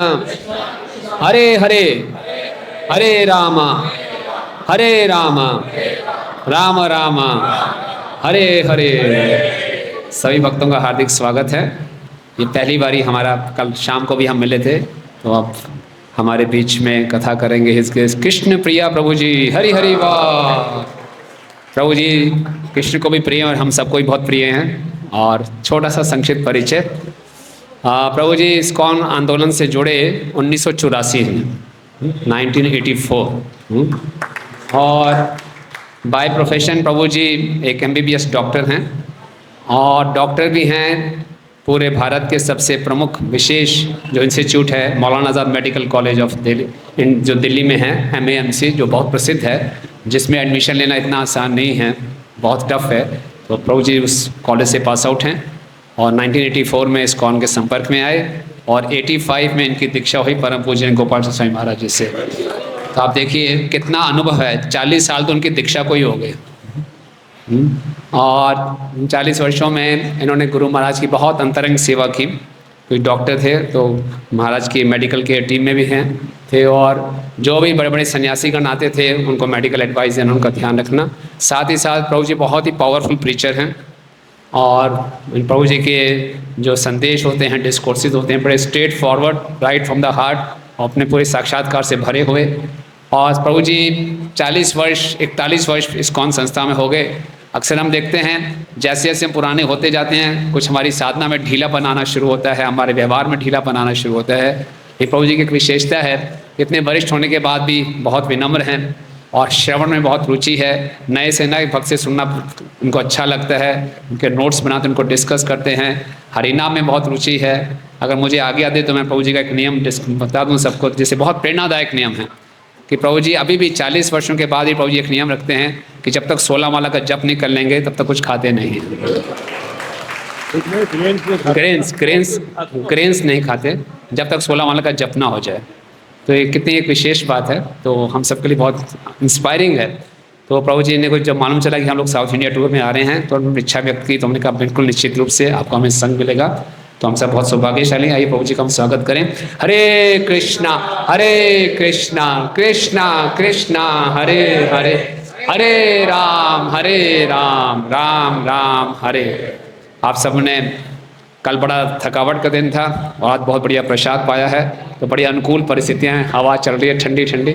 हरे हरे हरे राम हरे राम राम राम हरे हरे। सभी भक्तों का हार्दिक स्वागत है। ये पहली बारी हमारा, कल शाम को भी हम मिले थे, तो अब हमारे बीच में कथा करेंगे इसके कृष्ण प्रिया प्रभु जी। हरि हरि वाह। प्रभु जी कृष्ण को भी प्रिय और हम सबको भी बहुत प्रिय हैं। और छोटा सा संक्षिप्त परिचय। प्रभु जी इस्कॉन आंदोलन से जुड़े 1984 में 1984। और बाय प्रोफेशन प्रभु जी एक MBBS डॉक्टर हैं और डॉक्टर भी हैं पूरे भारत के सबसे प्रमुख विशेष जो इंस्टीट्यूट है मौलाना आज़ाद मेडिकल कॉलेज ऑफ दिल्ली, जो दिल्ली में है, MAMC, जो बहुत प्रसिद्ध है, जिसमें एडमिशन लेना इतना आसान नहीं है, बहुत टफ है। तो प्रभु जी उस कॉलेज से पास आउट हैं और 1984 में इस्कॉन के संपर्क में आए और 85 में इनकी दीक्षा हुई परम पूज्य गोपाल स्वामी महाराज जी से। तो आप देखिए कितना अनुभव है, 40 साल तो उनकी दीक्षा को ही हो गए। और 40 वर्षों में इन्होंने गुरु महाराज की बहुत अंतरंग सेवा की। कोई डॉक्टर थे तो महाराज की मेडिकल केयर टीम में भी हैं थे, और जो भी बड़े बड़े सन्यासीगण आते थे उनको मेडिकल एडवाइस देना, उनका ध्यान रखना। साथ ही साथ प्रभु जी बहुत ही पावरफुल प्रीचर हैं और प्रभु जी के जो संदेश होते हैं, डिस्कोर्सेज होते हैं, बड़े straight forward, right from the heart, अपने पूरे साक्षात्कार से भरे हुए। और प्रभु जी 40 वर्ष 41 वर्ष इस्कॉन संस्था में हो गए। अक्सर हम देखते हैं जैसे जैसे हम पुराने होते जाते हैं, कुछ हमारी साधना में ढीलापन आना शुरू होता है, हमारे व्यवहार में ढीलापन आना शुरू होता है। ये प्रभु जी की एक विशेषता है, इतने वरिष्ठ होने के बाद भी बहुत विनम्र हैं और श्रवण में बहुत रुचि है। नए से नए भक्त से सुनना उनको अच्छा लगता है, उनके नोट्स बनाते, उनको डिस्कस करते हैं। हरिनाम में बहुत रुचि है। अगर मुझे आज्ञा दे तो मैं प्रभु जी का एक नियम बता दूं सबको, जैसे बहुत प्रेरणादायक नियम है कि प्रभु जी अभी भी 40 वर्षों के बाद ही प्रभु जी एक नियम रखते हैं कि जब तक 16 माला का जप नहीं कर लेंगे तब तक कुछ खाते नहीं हैं। ग्रेन्स नहीं खाते जब तक 16 माला का जप ना हो जाए। तो ये कितनी एक विशेष बात है, तो हम सबके लिए बहुत इंस्पायरिंग है। तो प्रभु जी ने कुछ जब मालूम चला कि हम लोग साउथ इंडिया टूर में आ रहे हैं तो उन्होंने इच्छा व्यक्त की, तो हमने कहा बिल्कुल निश्चित रूप से आपको हमें संग मिलेगा। तो हम सब बहुत सौभाग्यशाली। आइए प्रभु जी का हम स्वागत करें। हरे कृष्णा कृष्णा कृष्णा हरे हरे, हरे राम राम राम हरे। आप सबने कल बड़ा थकावट का दिन था और आज बहुत बढ़िया प्रसाद पाया है, तो बड़ी अनुकूल परिस्थितियां हैं। हवा चल रही है ठंडी ठंडी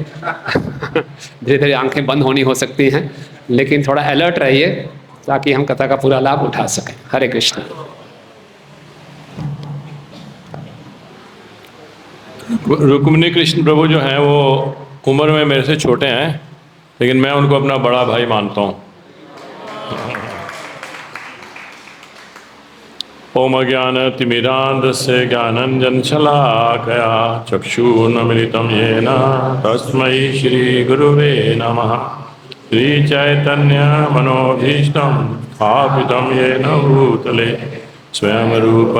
धीरे धीरे आंखें बंद होनी हो सकती हैं, लेकिन थोड़ा अलर्ट रहिए ताकि हम कथा का पूरा लाभ उठा सकें। हरे कृष्ण। रुक्मिणी कृष्ण प्रभु जो हैं वो उम्र में मेरे से छोटे हैं, लेकिन मैं उनको अपना बड़ा भाई मानता हूँ। ओम ज्ञानतिमिरान्धस्य ज्ञानञ्जनशलाकया चक्षुर्न्मीलितं येन तस्मै श्रीगुरुवे नमः। श्रीचैतन्यमनोभीष्टं स्थापितं येन भूतले स्वयं रूप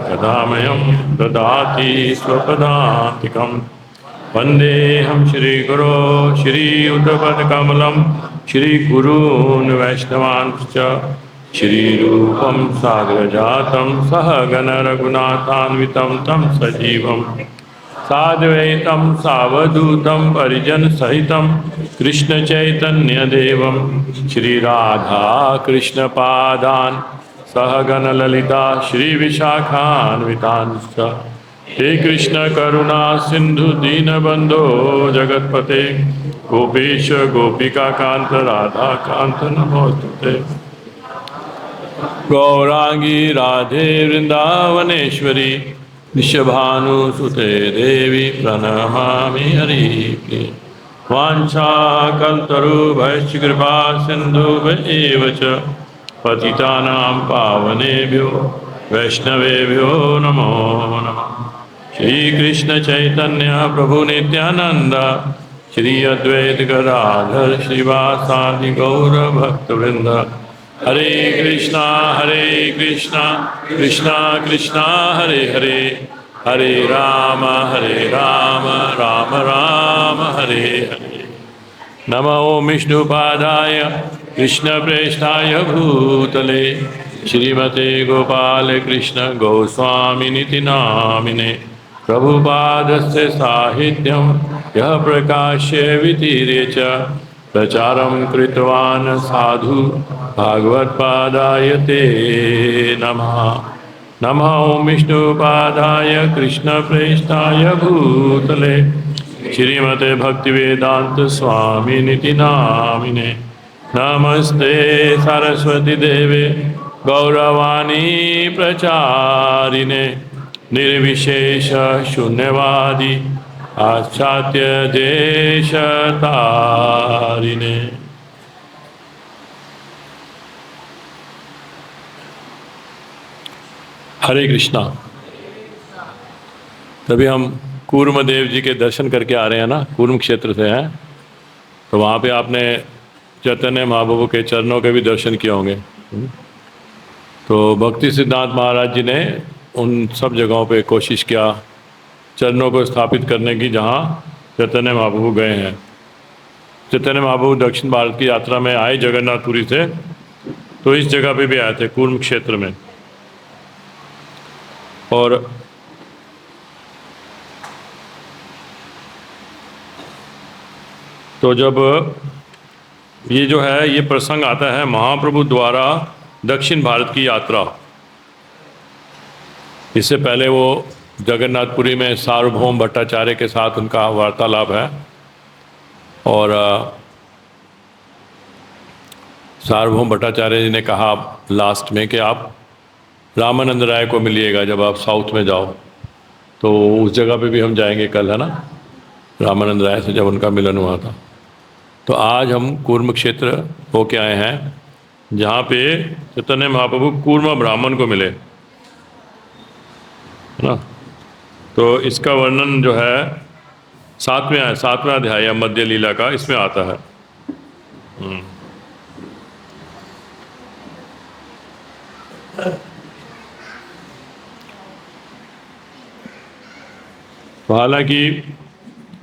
कदामयं ददाति स्वपदान्तिकं। वन्देऽहं श्रीगुरो श्रीयुतपदकमलं श्रीगुरून् वैष्णवांश्च श्रीरूपं साग्रजातं सहगण रघुनाथान्वितं तं सजीवं साद्वैतं सावधूतं परिजनसहितं कृष्णचैतन्यदेवं श्रीराधा कृष्णपादान् सहगण ललिता श्रीविशाखान्वितांश्च। हे कृष्ण करुणा सिंधु दीनबंधो जगत्पते गोपेश गोपिकाकांत राधाकांत नमोस्तुते। गौरांगी राधे वृंदावनेश्वरी वृषभानुसुते देवी प्रणमामि हरिप्रिये। वाञ्छाकल्पतरुभ्यश्च कृपा सिन्धुभ्येव च पतितानां पावनेभ्यो वैष्णवेभ्यो नमो नमः। श्री कृष्ण चैतन्य प्रभु नित्यानंद श्री अद्वैत गदाधर श्रीवासादि गौर भक्तवृंद। हरे कृष्णा कृष्णा कृष्णा हरे हरे, हरे राम राम राम हरे हरे। नमो विष्णुपादाय कृष्णप्रेष्ठाय भूतले श्रीमते गोपाल कृष्ण गोस्वामिनिति नामिने। प्रभुपादस्य साहित्यं यः प्रकाश्य वितीरे च प्रचारं कृतवान् साधु भागवत्पादाय ते नमः। नमः ॐ विष्णुपादाय कृष्णप्रेष्ठाय भूतले श्रीमते भक्तिवेदांत स्वामिनिति नामिने। नमस्ते सरस्वती देवे गौरवाणी प्रचारिणे निर्विशेष शून्यवादी पाश्चात्य देश तारिणे। हरे कृष्णा। तभी हम कूर्म देव जी के दर्शन करके आ रहे हैं ना, कूर्म क्षेत्र से हैं, तो वहाँ पे आपने चैतन्य महाप्रभु के चरणों के भी दर्शन किए होंगे। तो भक्ति सिद्धांत महाराज जी ने उन सब जगहों पे कोशिश किया चरणों को स्थापित करने की जहाँ चैतन्य महाप्रभु गए हैं। चैतन्य महाप्रभु दक्षिण भारत की यात्रा में आए जगन्नाथपुरी से, तो इस जगह पे भी आए थे कूर्म क्षेत्र में। और तो जब ये जो है ये प्रसंग आता है महाप्रभु द्वारा दक्षिण भारत की यात्रा, इससे पहले वो जगन्नाथपुरी में सार्वभौम भट्टाचार्य के साथ उनका वार्तालाप है। और सार्वभौम भट्टाचार्य जी ने कहा लास्ट में कि आप रामानंद राय को मिलिएगा जब आप साउथ में जाओ, तो उस जगह पे भी हम जाएंगे कल, है ना, रामानंद राय से जब उनका मिलन हुआ था। तो आज हम कूर्म क्षेत्र होके आए हैं जहाँ पे चैतन्य महाप्रभु कूर्म ब्राह्मण को मिले, है ना। तो इसका वर्णन जो है सातवें अध्याय या मध्य लीला का इसमें आता है। तो हालांकि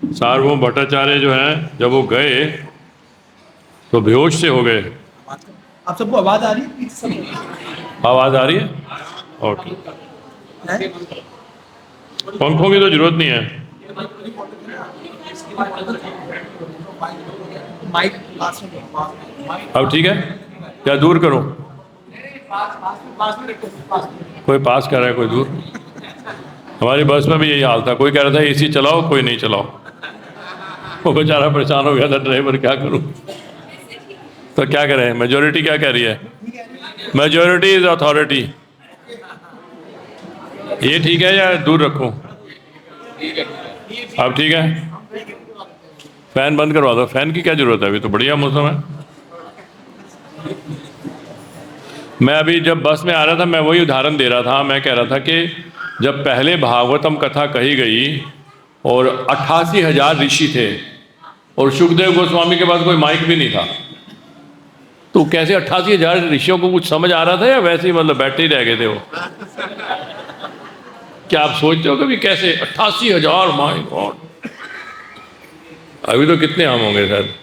सार्वभौम भट्टाचार्य जो हैं जब वो गए तो बेहोश से हो गए। आप सबको आवाज आ रही है? आवाज़ आ रही है? ओके। पंखों की तो जरूरत नहीं है। माइक पास में। अब ठीक है, क्या दूर करूं? कोई पास कर रहा है, कोई दूर। हमारी बस में भी यही हाल था, कोई कह रहा था एसी चलाओ, कोई नहीं चलाओ। वो बेचारा परेशान हो गया था ड्राइवर, क्या करूं। तो क्या करें, मेजोरिटी क्या कह रही है? Majority is authority. ये ठीक है या दूर रखूं? अब ठीक है, फैन बंद करवा दो। फैन की क्या जरूरत है, अभी तो बढ़िया मौसम है। मैं अभी जब बस में आ रहा था मैं वही उदाहरण दे रहा था। मैं कह रहा था कि जब पहले भागवतम कथा कही गई और 88,000 ऋषि थे और सुखदेव गोस्वामी के पास कोई माइक भी नहीं था, तो कैसे 88,000 ऋषियों को कुछ समझ आ रहा था या वैसे ही मतलब बैठे ही रह गए थे वो? क्या आप सोचते हो कभी कैसे 88,000? माय गॉड, अभी तो कितने हम होंगे शायद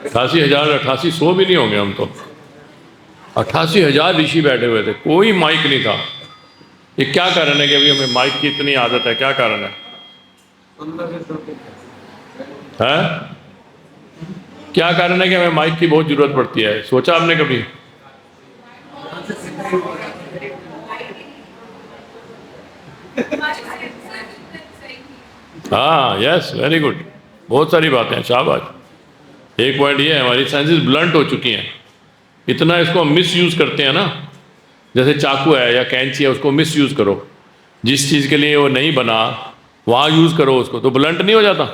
88,000, 8800 भी नहीं होंगे हम तो। 88,000 ऋषि बैठे हुए थे, कोई माइक नहीं था। ये क्या कारण है कि अभी हमें माइक की इतनी आदत है? क्या कारण है? हैं? क्या कारण है कि हमें माइक की बहुत जरूरत पड़ती है? सोचा आपने कभी? हाँ, यस, वेरी गुड, बहुत सारी बातें हैं, शाबाश। एक पॉइंट ये है, हमारी सेंसेस ब्लंट हो चुकी हैं, इतना इसको हम मिस यूज़ करते हैं ना। जैसे चाकू है या कैंची है, उसको मिस यूज़ करो, जिस चीज़ के लिए वो नहीं बना वहाँ यूज़ करो उसको, तो ब्लंट नहीं हो जाता,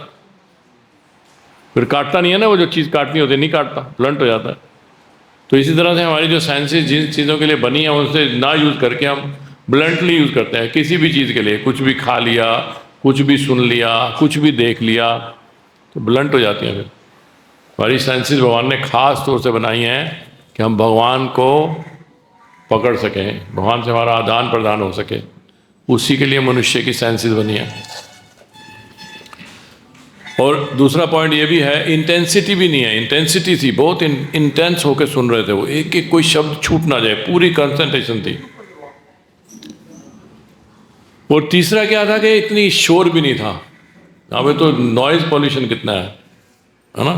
फिर काटता नहीं है ना, वो जो चीज़ काटनी होती है नहीं काटता, ब्लंट हो जाता है। तो इसी तरह से हमारी जो सेंसेस जिन चीज़ों के लिए बनी है उनसे ना यूज़ करके हम ब्लंटली यूज़ करते हैं किसी भी चीज़ के लिए। कुछ भी खा लिया, कुछ भी सुन लिया, कुछ भी देख लिया, तो ब्लंट हो जाती हैं। फिर हमारी सेंसेस भगवान ने खास तौर से बनाई हैं कि हम भगवान को पकड़ सकें, भगवान से हमारा आदान प्रदान हो सके, उसी के लिए मनुष्य की सेंसेस बनी है। और दूसरा पॉइंट ये भी है, इंटेंसिटी भी नहीं है। इंटेंसिटी थी, बहुत इंटेंस होकर सुन रहे थे वो, एक एक कोई शब्द छूट ना जाए, पूरी कंसंट्रेशन थी। और तीसरा क्या था कि इतनी शोर भी नहीं था। यहाँ पे तो नॉइज पॉल्यूशन कितना है ना।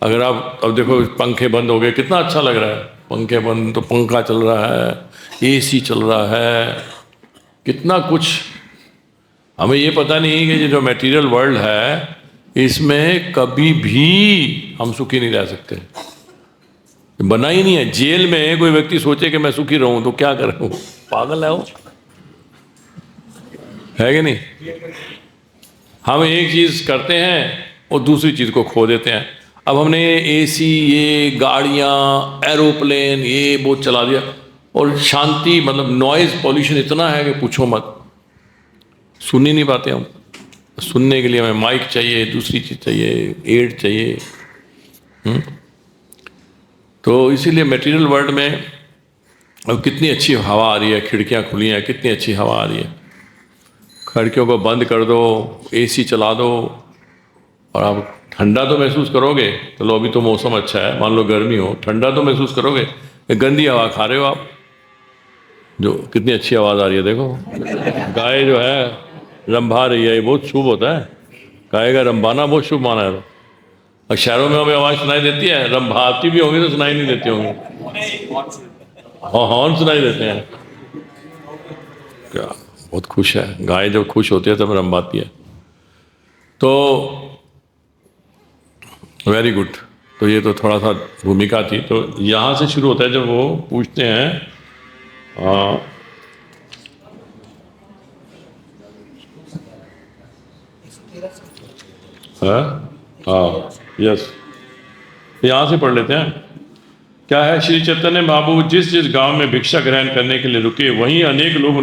अगर आप अब देखो पंखे बंद हो गए, कितना अच्छा लग रहा है। पंखे बंद तो पंखा चल रहा है, एसी चल रहा है, कितना कुछ। हमें ये पता नहीं कि ये जो मटेरियल वर्ल्ड है इसमें कभी भी हम सुखी नहीं रह सकते। बना ही नहीं है। जेल में कोई व्यक्ति सोचे कि मैं सुखी रहूं तो क्या करूं, पागल है वो, है कि नहीं। हम एक चीज करते हैं और दूसरी चीज को खो देते हैं। अब हमने एसी, ये गाड़ियां, एरोप्लेन, ये वो चला दिया और शांति मतलब नॉइज पॉल्यूशन इतना है कि पूछो मत। सुन ही नहीं पाते हम। सुनने के लिए हमें माइक चाहिए, दूसरी चीज चाहिए, एड चाहिए। तो इसीलिए मटेरियल वर्ल्ड में अब कितनी अच्छी हवा आ रही है, खिड़कियां खुली हैं, कितनी अच्छी हवा आ रही है। खिड़कियों को बंद कर दो, एसी चला दो और आप ठंडा तो महसूस करोगे। चलो अभी तो मौसम अच्छा है, मान लो गर्मी हो, ठंडा तो महसूस करोगे। गंदी हवा खा रहे हो आप। जो कितनी अच्छी आवाज़ आ रही है देखो। गाय जो है रंभा रही है, ये बहुत शुभ होता है। गाय का रंभाना बहुत शुभ माना है। और शहरों में हमें आवाज़ सुनाई देती है, रंभाती भी होंगी तो सुनाई नहीं देती होंगी। हाँ, हॉर्न सुनाई देते हैं। क्या बहुत खुश है गाय, जब खुश होती है तब रंभाती है। तो वेरी गुड। तो ये तो थोड़ा सा भूमिका थी। तो यहाँ से शुरू होता है जब वो पूछते हैं हाँ यस, यहाँ से पढ़ लेते हैं। क्या है, श्री चैतन्य महाप्रभु जिस जिस गांव में भिक्षा ग्रहण करने के लिए रुके वहीं अनेक लोग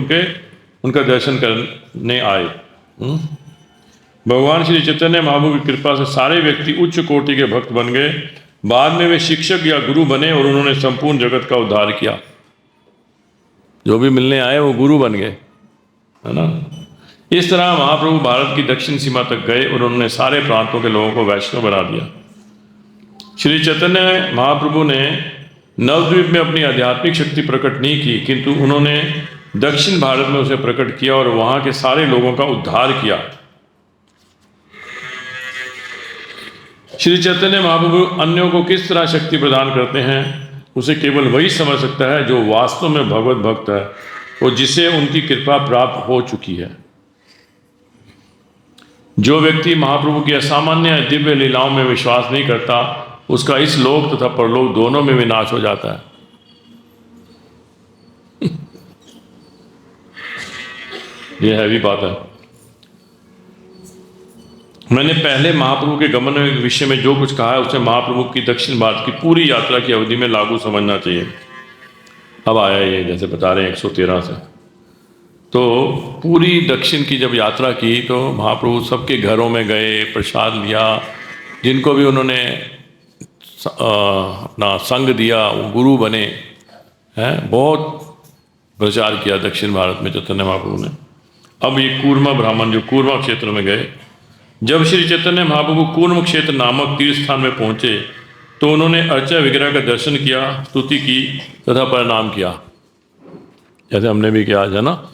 उनका दर्शन करने आए। भगवान श्री चैतन्य महाप्रभु की कृपा से सारे व्यक्ति उच्च कोटि के भक्त बन गए। बाद में वे शिक्षक या गुरु बने और उन्होंने संपूर्ण जगत का उद्धार किया। जो भी मिलने आए वो गुरु बन गए, है ना। इस तरह महाप्रभु भारत की दक्षिण सीमा तक गए और उन्होंने सारे प्रांतों के लोगों को वैष्णव बना दिया। श्री चैतन्य महाप्रभु ने नवद्वीप में अपनी आध्यात्मिक शक्ति प्रकट नहीं की, किंतु उन्होंने दक्षिण भारत में उसे प्रकट किया और वहां के सारे लोगों का उद्धार किया। श्री चैतन्य महाप्रभु अन्यों को किस तरह शक्ति प्रदान करते हैं उसे केवल वही समझ सकता है जो वास्तव में भगवत भक्त है और जिसे उनकी कृपा प्राप्त हो चुकी है। जो व्यक्ति महाप्रभु की असामान्य दिव्य लीलाओं में विश्वास नहीं करता उसका इस लोक तथा परलोक दोनों में विनाश हो जाता है। यह हैवी बात है। मैंने पहले महाप्रभु के गमन के विषय में जो कुछ कहा है उसे महाप्रभु की दक्षिण भारत की पूरी यात्रा की अवधि में लागू समझना चाहिए। अब आया ये जैसे बता रहे हैं 113 से। तो पूरी दक्षिण की जब यात्रा की तो महाप्रभु सबके घरों में गए, प्रसाद लिया, जिनको भी उन्होंने अपना संग दिया वो गुरु बने हैं। बहुत प्रचार किया दक्षिण भारत में चैतन्य महाप्रभु ने। अब ये कूर्मा ब्राह्मण जो कूर्मा क्षेत्र में गए, जब श्री चैतन्य महाप्रभु कूर्म क्षेत्र नामक तीर्थ स्थान में पहुंचे तो उन्होंने अर्चा विग्रह का दर्शन किया, स्तुति की तथा प्रणाम किया, जैसे हमने भी किया है ना।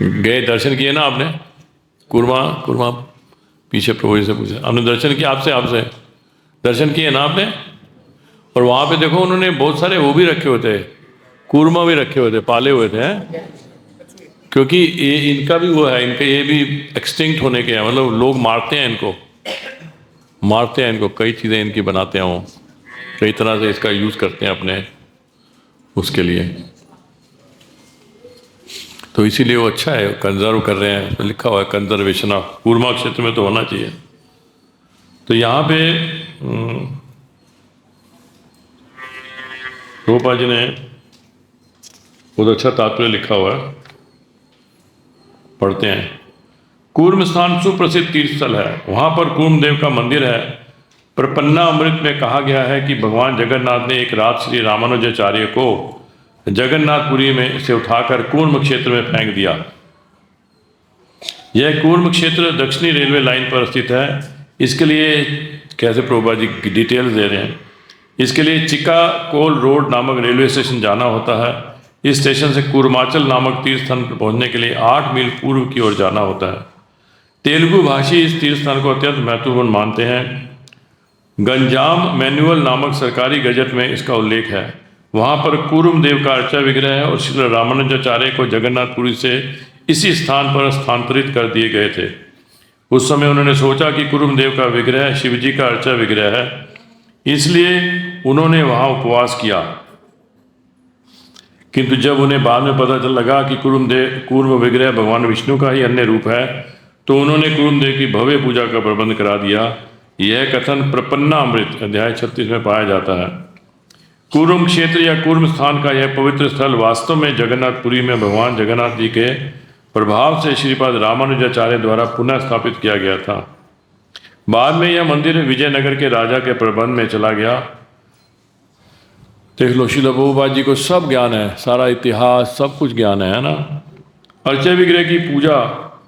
गए दर्शन किए ना आपने, कूर्मा पीछे प्रभु जी से पूछे, हमने दर्शन किया आपसे दर्शन किए ना आपने। और वहाँ पे देखो उन्होंने बहुत सारे वो भी रखे हुए थे, कूर्मा भी रखे हुए थे, पाले हुए थे हैं? क्योंकि ये इनका भी वो है, इनका ये भी एक्सटिंक्ट होने के हैं, मतलब लोग मारते हैं इनको, कई चीज़ें इनकी बनाते हैं, वो कई तरह से इसका यूज़ करते हैं अपने उसके लिए। तो इसीलिए वो अच्छा है, कंजर्व कर रहे हैं, तो लिखा हुआ है कंजर्वेशन ऑफ कूर्मा क्षेत्र में तो होना चाहिए। तो यहाँ पे रूपा जी ने बहुत अच्छा तात्पर्य लिखा हुआ है, पढ़ते हैं। कूर्म स्थान सुप्रसिद्ध तीर्थ स्थल है, वहाँ पर कूर्मदेव का मंदिर है। प्रपन्ना अमृत में कहा गया है कि भगवान जगन्नाथ ने एक रात श्री रामानुजाचार्य को जगन्नाथपुरी में से उठाकर कूर्म क्षेत्र में फेंक दिया। यह कूर्म क्षेत्र दक्षिणी रेलवे लाइन पर स्थित है। इसके लिए कैसे प्रभुपाद जी डिटेल्स दे रहे हैं। इसके लिए चिकाकोल रोड नामक रेलवे स्टेशन जाना होता है। इस स्टेशन से कूर्माचल नामक तीर्थ स्थान पर पहुंचने के लिए 8 मील पूर्व की ओर जाना होता है। तेलुगु भाषी इस तीर्थ स्थान को अत्यंत महत्वपूर्ण मानते हैं। गंजाम मैनुअल नामक सरकारी गजट में इसका उल्लेख है। वहाँ पर कूर्म देव का अर्चा विग्रह है और श्री रामानुजाचार्य को जगन्नाथपुरी से इसी स्थान पर स्थानांतरित कर दिए गए थे। उस समय उन्होंने सोचा कि कूर्म देव का विग्रह शिवजी का अर्चा विग्रह है, इसलिए उन्होंने वहाँ उपवास किया। किंतु जब उन्हें बाद में पता चल लगा कि कूर्म विग्रह भगवान विष्णु का ही अन्य रूप है, तो उन्होंने कूर्म देव की भव्य पूजा का प्रबंध करा दिया। यह कथन प्रपन्नामृत अध्याय 36 में पाया जाता है। कूर्म क्षेत्र या कूर्म स्थान का यह पवित्र स्थल वास्तव में जगन्नाथपुरी में भगवान जगन्नाथ जी के प्रभाव से श्रीपाद रामानुजाचार्य द्वारा पुनः स्थापित किया गया था। बाद में यह मंदिर विजयनगर के राजा के प्रबंध में चला गया। देख लो, श्रील प्रभुपाद जी को सब ज्ञान है, सारा इतिहास सब कुछ ज्ञान है ना। अर्चा विग्रह की पूजा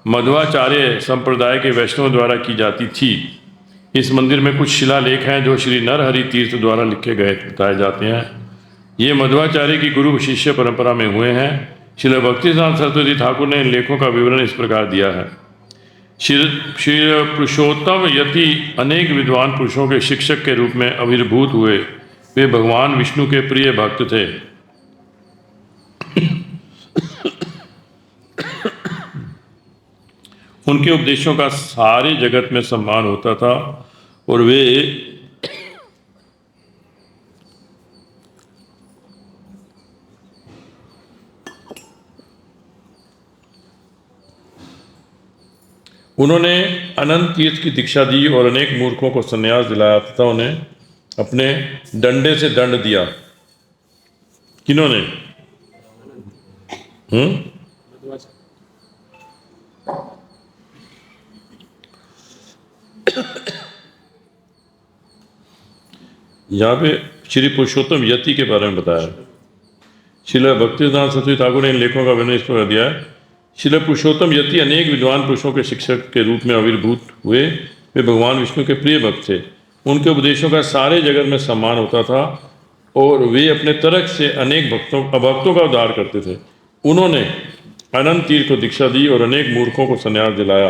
मध्वाचार्य संप्रदाय के वैष्णव द्वारा की जाती थी। इस मंदिर में कुछ शिलालेख हैं जो श्री नरहरि तीर्थ द्वारा लिखे गए बताए जाते हैं। ये मध्वाचार्य की गुरु शिष्य परंपरा में हुए हैं। श्रील भक्तिसिद्धांत सरस्वती ठाकुर ने इन लेखों का विवरण इस प्रकार दिया है। श्री पुरुषोत्तम यति अनेक विद्वान पुरुषों के शिक्षक के रूप में आविर्भूत हुए। वे भगवान विष्णु के प्रिय भक्त थे। उनके उपदेशों का सारे जगत में सम्मान होता था और वे उन्होंने अनंत तीर्थ की दीक्षा दी और अनेक मूर्खों को संन्यास दिलाया तथा उन्हें अपने डंडे से दंड दिया। किन्होंने? यहाँ पे श्री पुरुषोत्तम यति के बारे में बताया। श्रील भक्तिसिद्धांत सरस्वती ठाकुर ने इन लेखों का वर्णन इस प्रकार दिया है। श्रील पुरुषोत्तम यति अनेक विद्वान पुरुषों के शिक्षक के रूप में आविर्भूत हुए। वे भगवान विष्णु के प्रिय भक्त थे। उनके उपदेशों का सारे जगत में सम्मान होता था और वे अपने तर्क से अनेक अभक्तों का उद्धार करते थे। उन्होंने अनंत तीर्थ को दीक्षा दी और अनेक मूर्खों को संन्यास दिलाया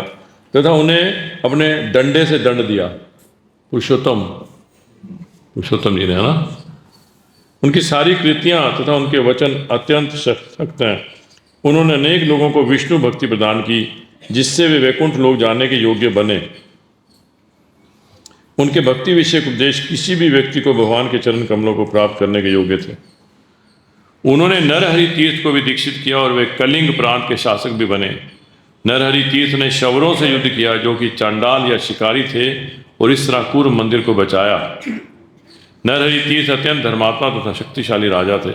तथा उन्हें अपने डंडे से दंड दिया। पुरुषोत्तम जी ने, है ना। उनकी सारी कृतियां तथा उनके वचन अत्यंत सख्त हैं। उन्होंने अनेक लोगों को विष्णु भक्ति प्रदान की जिससे वे वैकुंठ लोक जाने के योग्य बने। उनके भक्ति विषयक उपदेश किसी भी व्यक्ति को भगवान के चरण कमलों को प्राप्त करने के योग्य थे। उन्होंने नरहरि तीर्थ को भी दीक्षित किया और वे कलिंग प्रांत के शासक भी बने। नरहरि तीर्थ ने शवरों से युद्ध किया जो कि चांडाल या शिकारी थे और इस तरह कूर्म मंदिर को बचाया। नरहरि तीर्थ अत्यंत धर्मात्मा तथा शक्तिशाली राजा थे।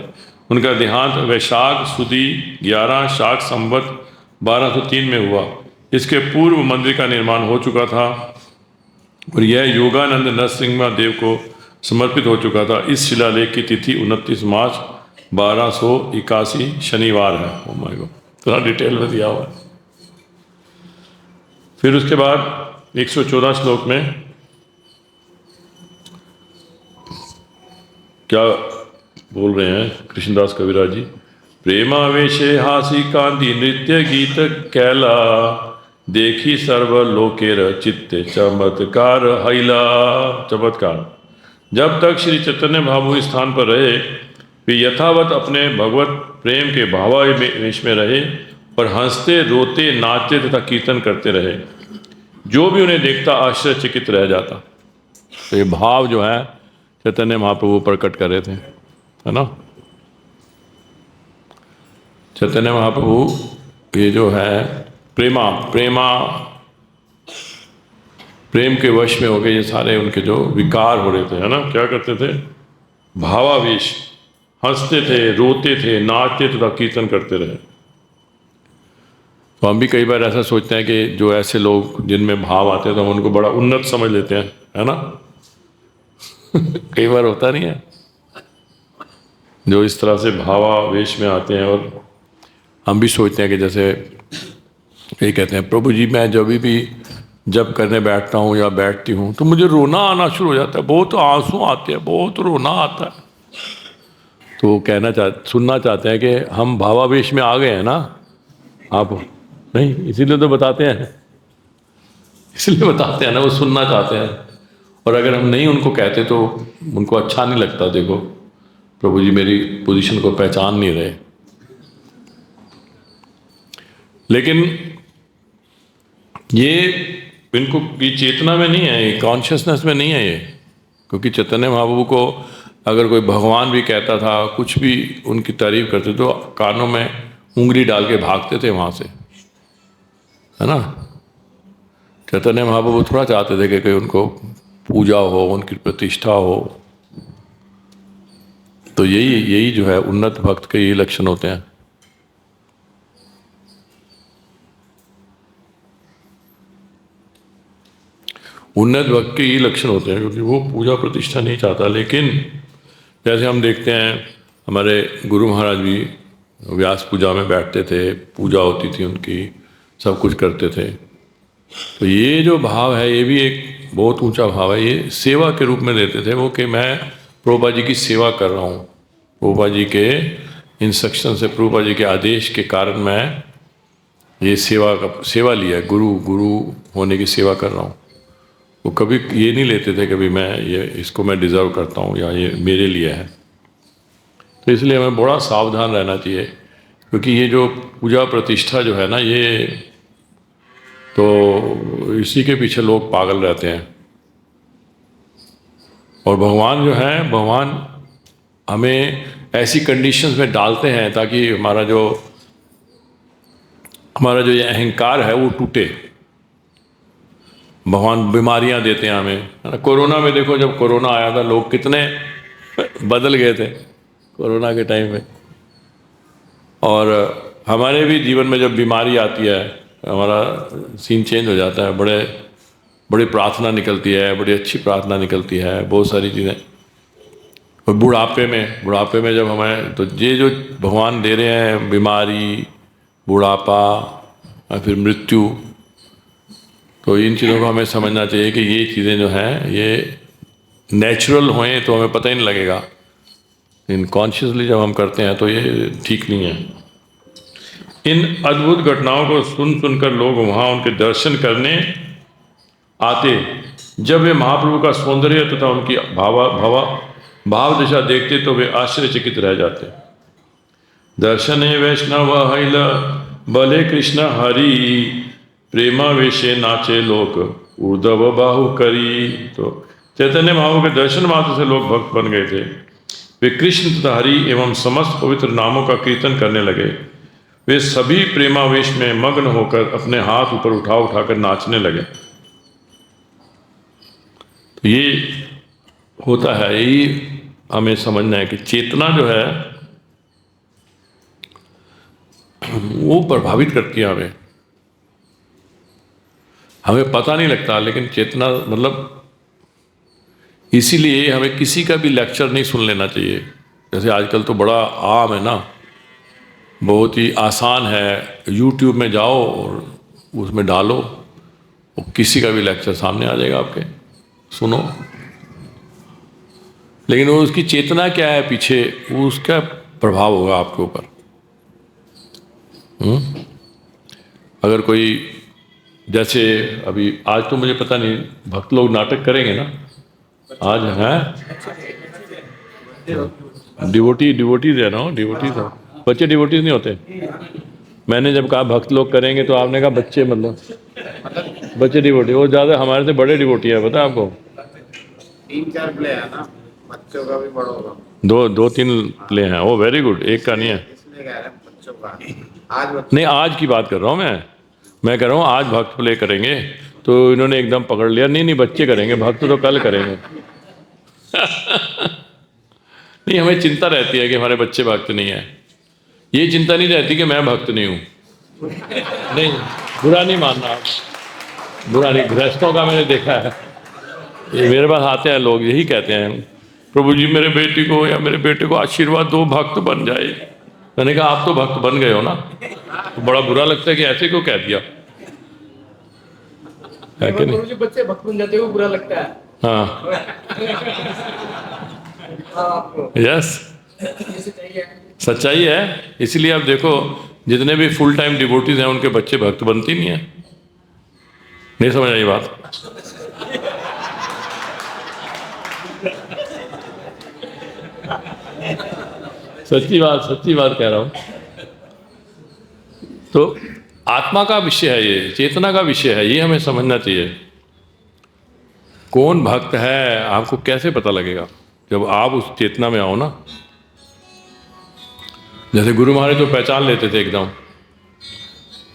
उनका देहांत वैशाख सुदी 11 शाक संवत 1203 में हुआ। इसके पूर्व मंदिर का निर्माण हो चुका था और यह योगानंद नरसिंह देव को समर्पित हो चुका था। इस शिलालेख की तिथि 29 मार्च 1281 शनिवार है। ओ माय गॉड, थोड़ा डिटेल में दिया हुआ है। फिर उसके बाद 114 श्लोक में क्या बोल रहे हैं कृष्णदास कविराज जी? प्रेमावेशे हासी कांति नृत्य गीत कैला देखी सर्वलोकेर चित्ते चमत्कार हैला। चमत्कार। जब तक श्री चैतन्य महाप्रभु इस स्थान पर रहे वे यथावत अपने भगवत प्रेम के भावावेश में रहे और हंसते रोते नाचते तथा कीर्तन करते रहे। जो भी उन्हें देखता आश्चर्यचकित रह जाता। तो ये भाव जो है चैतन्य महाप्रभु प्रकट कर रहे थे, है ना। चैतन्य महाप्रभु ये जो है प्रेम के वश में हो गए। ये सारे उनके जो विकार हो रहे थे, है ना, क्या करते थे? भावावेश, हंसते थे, रोते थे, नाचते तथा कीर्तन करते रहे। तो हम भी कई बार ऐसा सोचते हैं कि जो ऐसे लोग जिनमें भाव आते हैं तो हम उनको बड़ा उन्नत समझ लेते हैं, है ना। कई बार होता नहीं है जो इस तरह से भावावेश में आते हैं और हम भी सोचते हैं कि जैसे कई कहते हैं प्रभु जी मैं जब भी जब करने बैठता हूँ या बैठती हूँ तो मुझे रोना आना शुरू हो जाता है, बहुत आंसू आते हैं, बहुत रोना आता है। तो वो सुनना चाहते हैं कि हम भावावेश में आ गए हैं ना आप, नहीं इसीलिए तो बताते हैं, इसलिए बताते हैं ना, वो सुनना चाहते हैं। और अगर हम नहीं उनको कहते तो उनको अच्छा नहीं लगता। देखो प्रभु जी मेरी पोजीशन को पहचान नहीं रहे। लेकिन ये इनको ये चेतना में नहीं है, ये कॉन्शियसनेस में नहीं है ये। क्योंकि चैतन्य महाप्रभु को अगर कोई भगवान भी कहता था, कुछ भी उनकी तारीफ करते तो कानों में उंगली डाल के भागते थे वहाँ से, है ना। चैतन्य महाप्रभु थोड़ा चाहते थे कि उनको पूजा हो, उनकी प्रतिष्ठा हो। तो यही जो है उन्नत भक्त के यही लक्षण होते हैं। उन्नत भक्त के ये लक्षण होते हैं, क्योंकि वो पूजा प्रतिष्ठा नहीं चाहता। लेकिन जैसे हम देखते हैं हमारे गुरु महाराज भी व्यास पूजा में बैठते थे, पूजा होती थी उनकी, सब कुछ करते थे। तो ये जो भाव है ये भी एक बहुत ऊंचा भाव है। ये सेवा के रूप में लेते थे वो, कि मैं प्रभुपाद जी की सेवा कर रहा हूँ, प्रभुपाद जी के इंस्ट्रक्शन से, प्रभुपाद जी के आदेश के कारण मैं ये सेवा लिया, गुरु होने की सेवा कर रहा हूँ। वो कभी ये नहीं लेते थे कभी इसको मैं डिज़र्व करता हूँ या ये मेरे लिए है। तो इसलिए हमें बड़ा सावधान रहना चाहिए, क्योंकि ये जो पूजा प्रतिष्ठा जो है ना, ये तो इसी के पीछे लोग पागल रहते हैं। और भगवान जो है, भगवान हमें ऐसी कंडीशंस में डालते हैं ताकि हमारा जो ये अहंकार है वो टूटे। भगवान बीमारियां देते हैं हमें, है ना। कोरोना में देखो, जब कोरोना आया था लोग कितने बदल गए थे कोरोना के टाइम में। और हमारे भी जीवन में जब बीमारी आती है हमारा सीन चेंज हो जाता है। बड़ी प्रार्थना निकलती है, बड़ी अच्छी प्रार्थना निकलती है, बहुत सारी चीज़ें। और बुढ़ापे में जब हमें, तो ये जो भगवान दे रहे हैं बीमारी, बुढ़ापा और फिर मृत्यु, तो इन चीज़ों को हमें समझना चाहिए कि ये चीज़ें जो हैं ये नेचुरल होएं तो हमें पता ही नहीं लगेगा, लेकिन कॉन्शियसली जब हम करते हैं तो ये ठीक नहीं है। इन अद्भुत घटनाओं को सुनकर लोग वहाँ उनके दर्शन करने आते। जब वे महाप्रभु का सौंदर्य तथा उनकी भाव दिशा देखते तो वे आश्चर्यचकित रह जाते। दर्शने वैष्णव हैल बले कृष्ण हरि, प्रेमावेशे नाचे लोक उर्धव बाहु करी। तो चैतन्य महाप्रभु के दर्शन मात्र से लोग भक्त बन गए थे। वे कृष्ण तथा हरि एवं समस्त पवित्र नामों का कीर्तन करने लगे। वे सभी प्रेमावेश में मग्न होकर अपने हाथ ऊपर उठाकर नाचने लगे। तो ये होता है, यही हमें समझना है कि चेतना जो है वो प्रभावित करती है हमें पता नहीं लगता, लेकिन चेतना मतलब, इसीलिए हमें किसी का भी लेक्चर नहीं सुन लेना चाहिए। जैसे आजकल तो बड़ा आम है ना, बहुत ही आसान है, यूट्यूब में जाओ और उसमें डालो, और किसी का भी लेक्चर सामने आ जाएगा आपके, सुनो। लेकिन वो उसकी चेतना क्या है पीछे, वो उसका प्रभाव होगा आपके ऊपर। अगर कोई, जैसे अभी आज तो मुझे पता नहीं, भक्त लोग नाटक करेंगे ना आज, हैं डिवोटीज है ना, डिवोटीज है, बच्चे डिवोटीज नहीं होते। मैंने जब कहा भक्त लोग करेंगे तो आपने कहा बच्चे, मतलब बच्चे डिवोटी, वो ज़्यादा हमारे से बड़े डिवोटी है, पता है आपको। 3-4 प्ले है ना, बच्चों का भी बड़ा होगा। दो तीन प्ले हैं, वो वेरी गुड, एक का नहीं है, इसलिए कह रहे हैं बच्चों का। आज नहीं आज की बात कर रहा हूँ मैं कह रहा हूँ आज भक्त प्ले करेंगे, तो इन्होंने एकदम पकड़ लिया, नहीं बच्चे करेंगे, भक्त तो कल करेंगे। नहीं, हमें चिंता रहती है कि हमारे बच्चे भक्त नहीं है, ये चिंता नहीं रहती कि मैं भक्त नहीं हूँ। नहीं, बुरा नहीं मानना, बुरा नहीं, गृहस्थों का मैंने देखा है, ये मेरे पास आते हैं लोग, यही कहते हैं प्रभु जी मेरे बेटी को या मेरे बेटे को आशीर्वाद दो, भक्त बन जाए। मैंने कहा आप तो भक्त बन गए हो ना, तो बड़ा बुरा लगता है कि ऐसे क्यों कह दिया। है कि नहीं? गुरुजी बच्चे भक्त बन जाते हैं, बुरा लगता है। हाँ, आपको यस, ये सच्चाई है। सच्चाई है। इसलिए आप देखो, जितने भी फुल टाइम डिवोटीज हैं उनके बच्चे भक्त बनते नहीं है। नहीं समझ आई बात? सच्ची बात कह रहा हूं। तो आत्मा का विषय है, ये चेतना का विषय है, ये हमें समझना चाहिए। कौन भक्त है आपको कैसे पता लगेगा? जब आप उस चेतना में आओ ना। जैसे गुरु महाराज तो पहचान लेते थे एकदम।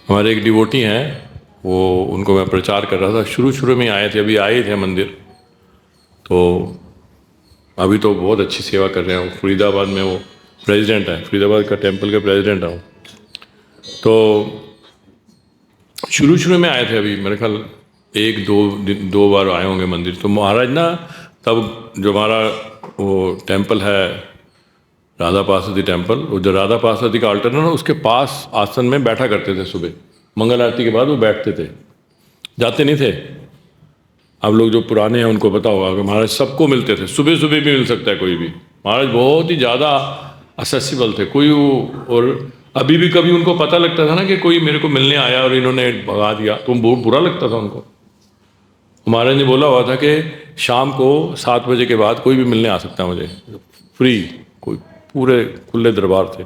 हमारे एक डिवोटी हैं, वो उनको मैं प्रचार कर रहा था, शुरू में आए थे, अभी आए थे मंदिर, तो अभी तो बहुत अच्छी सेवा कर रहे हैं। फरीदाबाद में वो प्रेसिडेंट है, फरीदाबाद का टेम्पल के प्रेसिडेंट है वो। तो शुरू में आए थे, अभी मेरे ख्याल 1-2 बार आए होंगे मंदिर। तो महाराज ना, तब जो हमारा वो टेम्पल है राधा पार्वती टेम्पल, वो जो राधा पार्वती का अल्टर है ना, उसके पास आसन में बैठा करते थे। सुबह मंगल आरती के बाद वो बैठते थे, जाते नहीं थे। आप लोग जो पुराने हैं उनको पता होगा कि महाराज सबको मिलते थे, सुबह भी मिल सकता है कोई भी। महाराज बहुत ही ज़्यादा असेसिबल थे। कोई वो, और अभी भी कभी उनको पता लगता था ना कि कोई मेरे को मिलने आया और इन्होंने भगा दिया, तो बहुत बुरा लगता था उनको। महाराज ने बोला हुआ था कि शाम को 7 बजे के बाद कोई भी मिलने आ सकता है मुझे, फ्री। कोई पूरे खुले दरबार थे,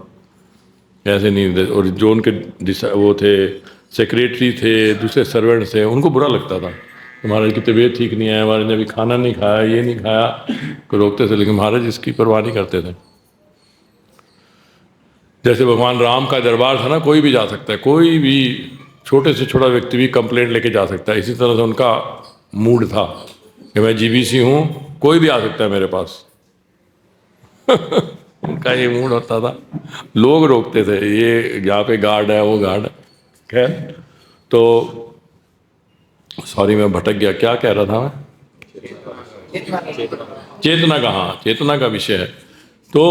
ऐसे नहीं। और जो उनके वो थे, सेक्रेटरी थे, दूसरे सर्वेंट्स थे, उनको बुरा लगता था। महाराज की तबीयत ठीक नहीं है, महाराज ने अभी खाना नहीं खाया, ये नहीं खाया, को रोकते थे। लेकिन महाराज इसकी परवाह नहीं करते थे। जैसे भगवान राम का दरबार था ना, कोई भी जा सकता है, कोई भी छोटे से छोटा व्यक्ति भी कंप्लेंट लेके जा सकता है। इसी तरह से उनका मूड था कि मैं जीबीसी हूँ, कोई भी आ सकता है मेरे पास। उनका ये मूड होता था। लोग रोकते थे, ये यहाँ पे गार्ड है, वो गार्ड है। खैर, तो सॉरी मैं भटक गया, क्या कह रहा था मैं? चेतना का, हाँ, चेतना का विषय है। तो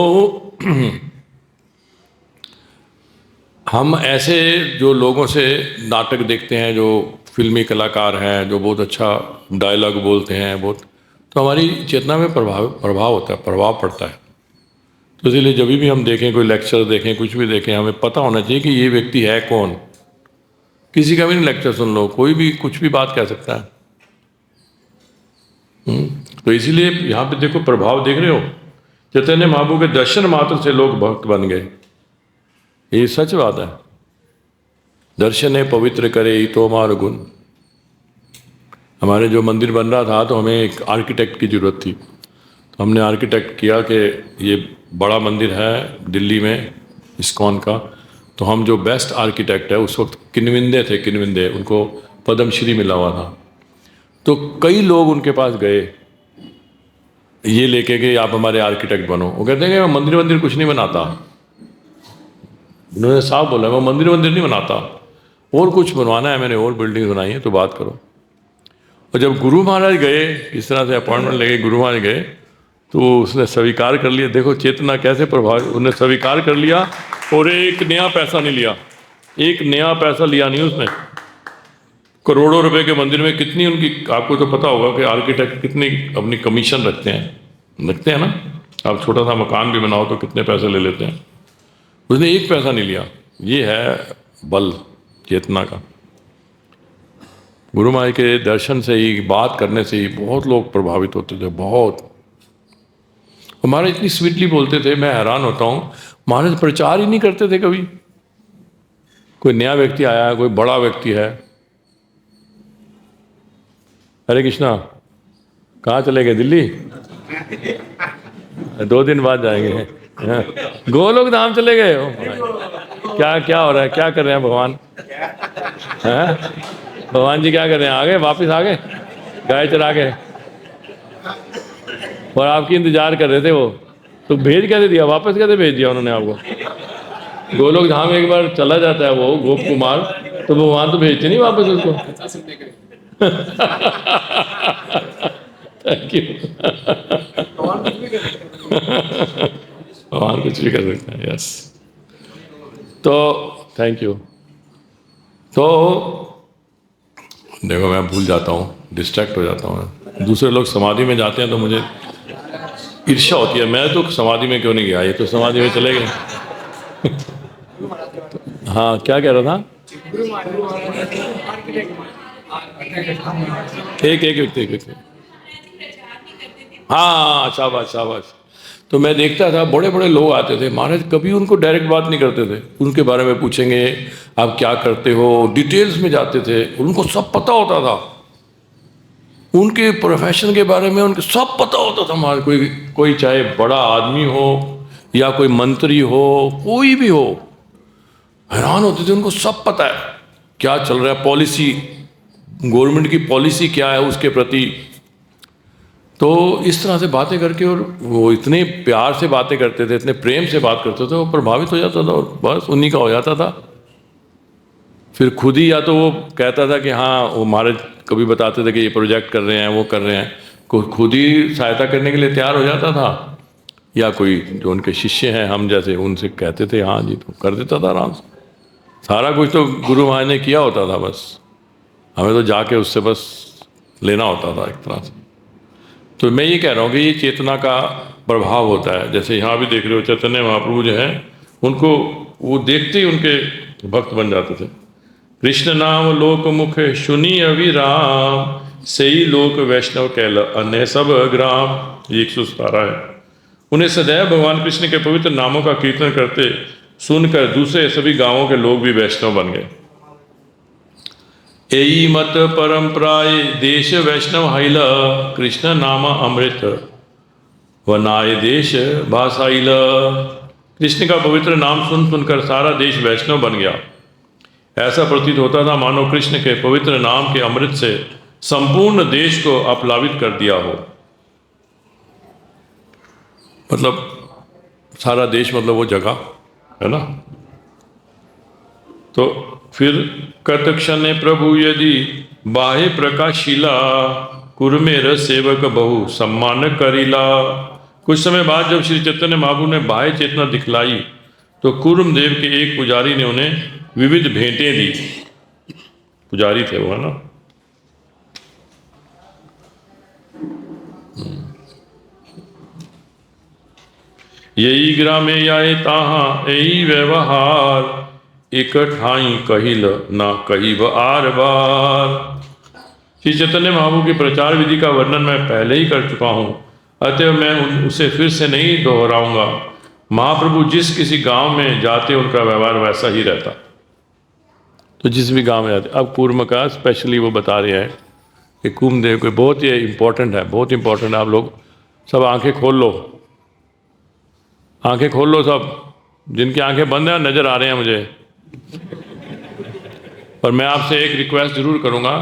हम ऐसे जो लोगों से नाटक देखते हैं, जो फिल्मी कलाकार हैं, जो बहुत अच्छा डायलॉग बोलते हैं बहुत, तो हमारी चेतना में प्रभाव होता है, प्रभाव पड़ता है। तो इसलिए जब भी हम देखें, कोई लेक्चर देखें, कुछ भी देखें, हमें पता होना चाहिए कि ये व्यक्ति है कौन। किसी का भी नहीं लेक्चर सुन लो, कोई भी कुछ भी बात कह सकता है। तो इसीलिए यहाँ पे देखो, प्रभाव देख रहे हो। चैतन्य महाप्रभु के दर्शन मात्र से लोग भक्त बन गए, ये सच बात है। दर्शन पवित्र करे ही तो हमारा गुण। हमारे जो मंदिर बन रहा था, तो हमें एक आर्किटेक्ट की ज़रूरत थी। तो हमने आर्किटेक्ट किया कि ये बड़ा मंदिर है दिल्ली में, इस्कॉन का। तो हम जो बेस्ट आर्किटेक्ट है, उस वक्त किन्विंदे थे, किन्विंदे, उनको पद्मश्री मिला हुआ था। तो कई लोग उनके पास गए ये लेके कि आप हमारे आर्किटेक्ट बनो। वो कहते हैं कि मैं मंदिर कुछ नहीं बनाता। उन्होंने साफ बोला, मैं मंदिर नहीं बनाता, और कुछ बनवाना है मैंने, और बिल्डिंग बनाई है, तो बात करो। और जब गुरु महाराज गए, इस तरह से अपॉइंटमेंट लेके गुरु महाराज गए, तो उसने स्वीकार कर लिया। देखो चेतना कैसे प्रभावित, उन्हें स्वीकार कर लिया और एक नया पैसा नहीं लिया, एक नया पैसा लिया नहीं उसने। करोड़ों रुपए के मंदिर में कितनी उनकी, आपको तो पता होगा कि आर्किटेक्ट कितनी अपनी कमीशन रखते हैं ना। आप छोटा सा मकान भी बनाओ तो कितने पैसे ले लेते हैं। उसने एक पैसा नहीं लिया। ये है बल चेतना का। गुरु महाराज के दर्शन से ही, बात करने से ही बहुत लोग प्रभावित होते थे, बहुत। महाराज इतनी स्वीटली बोलते थे, मैं हैरान होता हूँ। महाराज प्रचार ही नहीं करते थे कभी। कोई नया व्यक्ति आया, कोई बड़ा व्यक्ति है, हरे कृष्णा, कहाँ चले गए? दिल्ली? 2 दिन बाद जाएंगे। गोलोक धाम चले गए हो? क्या हो रहा है? क्या कर रहे हैं भगवान? भगवान जी क्या कर रहे हैं? आ गए, वापिस आ गए, गाय चरा के, और आपकी इंतजार कर रहे थे वो। तो भेज कैसे दिया, वापस कैसे भेज दिया उन्होंने आपको? गोलोक धाम एक बार चला जाता है वो गोप कुमार, तो भगवान तो भेजते नहीं वापस उसको। Thank you. भगवान कुछ भी कर सकता है। यस, तो थैंक यू। तो देखो मैं भूल जाता हूँ, डिस्ट्रैक्ट हो जाता हूँ। दूसरे लोग समाधि में जाते हैं तो मुझे ईर्ष्या होती है, मैं तो समाधि में क्यों नहीं गया, ये तो समाधि में चले गए। हाँ, क्या कह रहा था? एक व्यक्ति। हाँ, शाबाश शाबाश। तो मैं देखता था बड़े बड़े लोग आते थे, महाराज कभी उनको डायरेक्ट बात नहीं करते थे, उनके बारे में पूछेंगे आप क्या करते हो, डिटेल्स में जाते थे, उनको सब पता होता था, उनके प्रोफेशन के बारे में उनको सब पता होता था महाराज। कोई चाहे बड़ा आदमी हो या कोई मंत्री हो, कोई भी हो, हैरान होते थे, उनको सब पता है क्या चल रहा है, पॉलिसी, गवर्नमेंट की पॉलिसी क्या है उसके प्रति। तो इस तरह से बातें करके, और वो इतने प्यार से बातें करते थे, इतने प्रेम से बात करते थे, वो प्रभावित हो जाता था और बस उन्हीं का हो जाता था। फिर खुद ही या तो वो कहता था कि हाँ, वो महाराज कभी बताते थे कि ये प्रोजेक्ट कर रहे हैं, वो कर रहे हैं, खुद ही सहायता करने के लिए तैयार हो जाता था, या कोई जो उनके शिष्य हैं हम जैसे, उनसे कहते थे हाँ जी, तो कर देता था आराम से। सारा कुछ तो गुरु महाराज ने किया होता था, बस हमें तो जाके उससे बस लेना होता था एक तरह से। तो मैं ये कह रहा हूँ कि ये चेतना का प्रभाव होता है। जैसे यहाँ भी देख रहे हो, चैतन्य महाप्रभु जो हैं, उनको वो देखते ही उनके भक्त बन जाते थे। कृष्ण नाम लोक मुख सुनी अविराम, सही लोक वैष्णव कैल अन्य सब ग्राम। ये 117 है। उन्हें सदैव भगवान कृष्ण के पवित्र नामों का कीर्तन करते सुनकर दूसरे सभी गांवों के लोग भी वैष्णव बन गए। एई मत परंपराए देश वैष्णव हाइला, कृष्ण नामा अमृत वनाय देश भाषाइला। कृष्ण का पवित्र नाम सुन सुनकर सारा देश वैष्णव बन गया। ऐसा प्रतीत होता था मानो कृष्ण के पवित्र नाम के अमृत से संपूर्ण देश को अपलावित कर दिया हो। मतलब सारा देश, मतलब वो जगह है ना। तो फिर कतक्षण प्रभु यदि बाहे प्रकाशिला, कुरमेर सेवक बहु सम्मान करिला। कुछ समय बाद जब श्री चैतन्य महाप्रभु ने बाह्य चेतना दिखलाई तो कुर्म देव के एक पुजारी ने उन्हें विविध भेंटें दी। पुजारी थे वो, है ना। यही ग्रामे आए ताहा यही व्यवहार, एक ठाई कहिल ना कहिब आर बार। श्री चैतन्य महाप्रभु के प्रचार विधि का वर्णन मैं पहले ही कर चुका हूँ, अतः मैं उसे फिर से नहीं दोहराऊंगा। महाप्रभु जिस किसी गांव में जाते उनका व्यवहार वैसा ही रहता। तो जिस भी गांव में जाते, अब कूर्म का स्पेशली वो बता रहे हैं कि कुमदेव को बहुत ही इम्पोर्टेंट है, बहुत इम्पोर्टेंट है। आप लोग सब आंखें खोल लो, आंखें खोल लो सब, जिनकी आंखें बंद हैं नजर आ रहे हैं मुझे। पर मैं आपसे एक रिक्वेस्ट जरूर करूंगा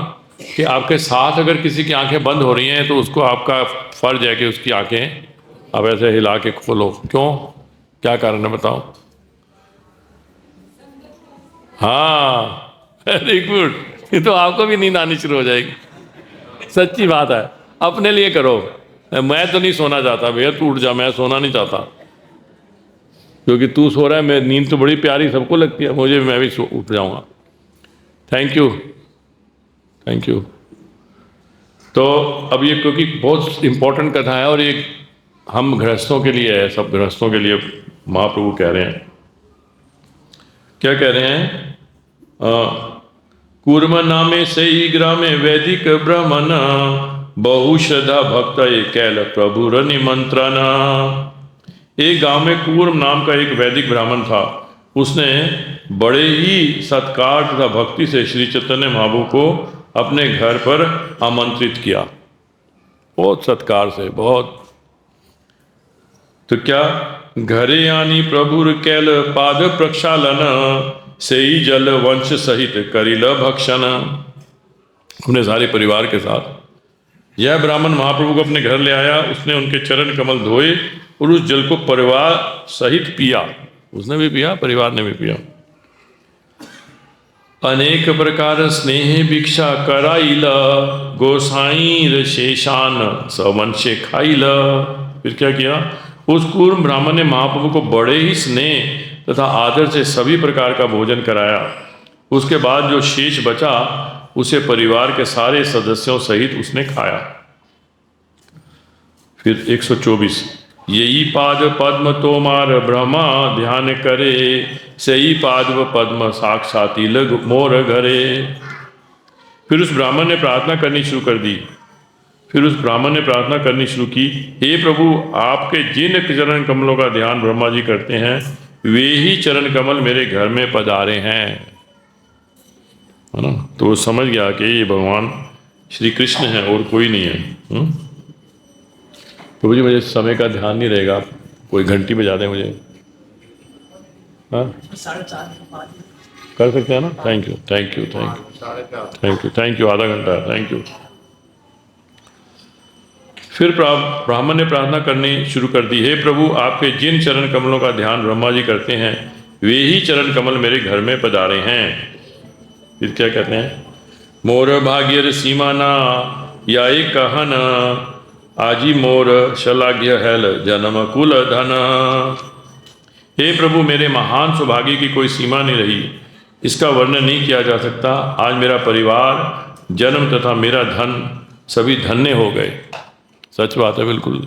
कि आपके साथ अगर किसी की आंखें बंद हो रही हैं तो उसको, आपका फर्ज है कि उसकी आंखें आप ऐसे हिला के खोलो। क्यों, क्या कारण है बताओ? हाँ, वेरी गुड। ये तो आपको भी नींद आनी शुरू हो जाएगी। सच्ची बात है, अपने लिए करो। मैं तो नहीं सोना चाहता भैया, तू उठ जा, मैं सोना नहीं चाहता, क्योंकि तू सो रहा है। मैं, नींद तो बड़ी प्यारी सबको लगती है, मुझे, मैं भी उठ जाऊंगा। Thank you, thank you. तो अब ये क्योंकि बहुत इम्पोर्टेंट कथा है और ये हम गृहस्थों के लिए है, सब गृहस्थों के लिए महाप्रभु कह रहे हैं। क्या कह रहे हैं? कूर्म नामे से ही ग्रामे वैदिक ब्राह्मण, बहुश्रद्धा भक्त कैल प्रभुर निमंत्रण। एक गांव में कूर्म नाम का एक वैदिक ब्राह्मण था। उसने बड़े ही सत्कार तथा भक्ति से श्री चैतन्य महाप्रभु को अपने घर पर आमंत्रित किया, बहुत सत्कार से, बहुत। तो क्या घरे आनी प्रभुर कैल पाद प्रक्षालन, से ही जल वंश सहित करिल भक्षण। अपने सारे परिवार के साथ यह ब्राह्मण महाप्रभु को अपने घर ले आया। उसने उनके चरण कमल धोए और उस जल को परिवार सहित पिया। उसने भी पिया, परिवार ने भी पिया। अनेक प्रकार स्नेह भिक्षा कराइला, गोसाई शेषान सवंशे खाइला। फिर क्या किया? उस कूर्म ब्राह्मण ने महाप्रभु को बड़े ही स्नेह तथा आदर से सभी प्रकार का भोजन कराया। उसके बाद जो शेष बचा उसे परिवार के सारे सदस्यों सहित उसने खाया। फिर 124, यही पाद पद्म तोमार ब्रह्मा ध्यान करे, सही पाद व पद्म साक्षाती लग मोर घरे। फिर उस ब्राह्मण ने प्रार्थना करनी शुरू कर दी। फिर उस ब्राह्मण ने प्रार्थना करनी शुरू की, हे प्रभु, आपके जिन चरण कमलों का ध्यान ब्रह्मा जी करते हैं, वे ही चरण कमल मेरे घर में पधारे हैं। है ना? तो वो समझ गया कि ये भगवान श्री कृष्ण है और कोई नहीं है। प्रभु जी, मुझे समय का ध्यान नहीं रहेगा, कोई घंटी बजा दें मुझे। हाँ, 4:30 कर सकते हैं ना? Thank you, thank you, thank you, thank you, thank you, आधा घंटा, थैंक यू। फिर ब्राह्मण ने प्रार्थना करनी शुरू कर दी, हे प्रभु, आपके जिन चरण कमलों का ध्यान ब्रह्मा जी करते हैं, वे ही चरण कमल मेरे घर में पधारे हैं। फिर क्या कहते हैं, मोर भाग्य सीमा ना या एक कहन, आजी मोर शलाघ्य हैल जन्म कुल धन। हे प्रभु, मेरे महान सौभाग्य की कोई सीमा नहीं रही, इसका वर्णन नहीं किया जा सकता। आज मेरा परिवार, जन्म तथा मेरा धन सभी धन्य हो गए। सच बात है, बिल्कुल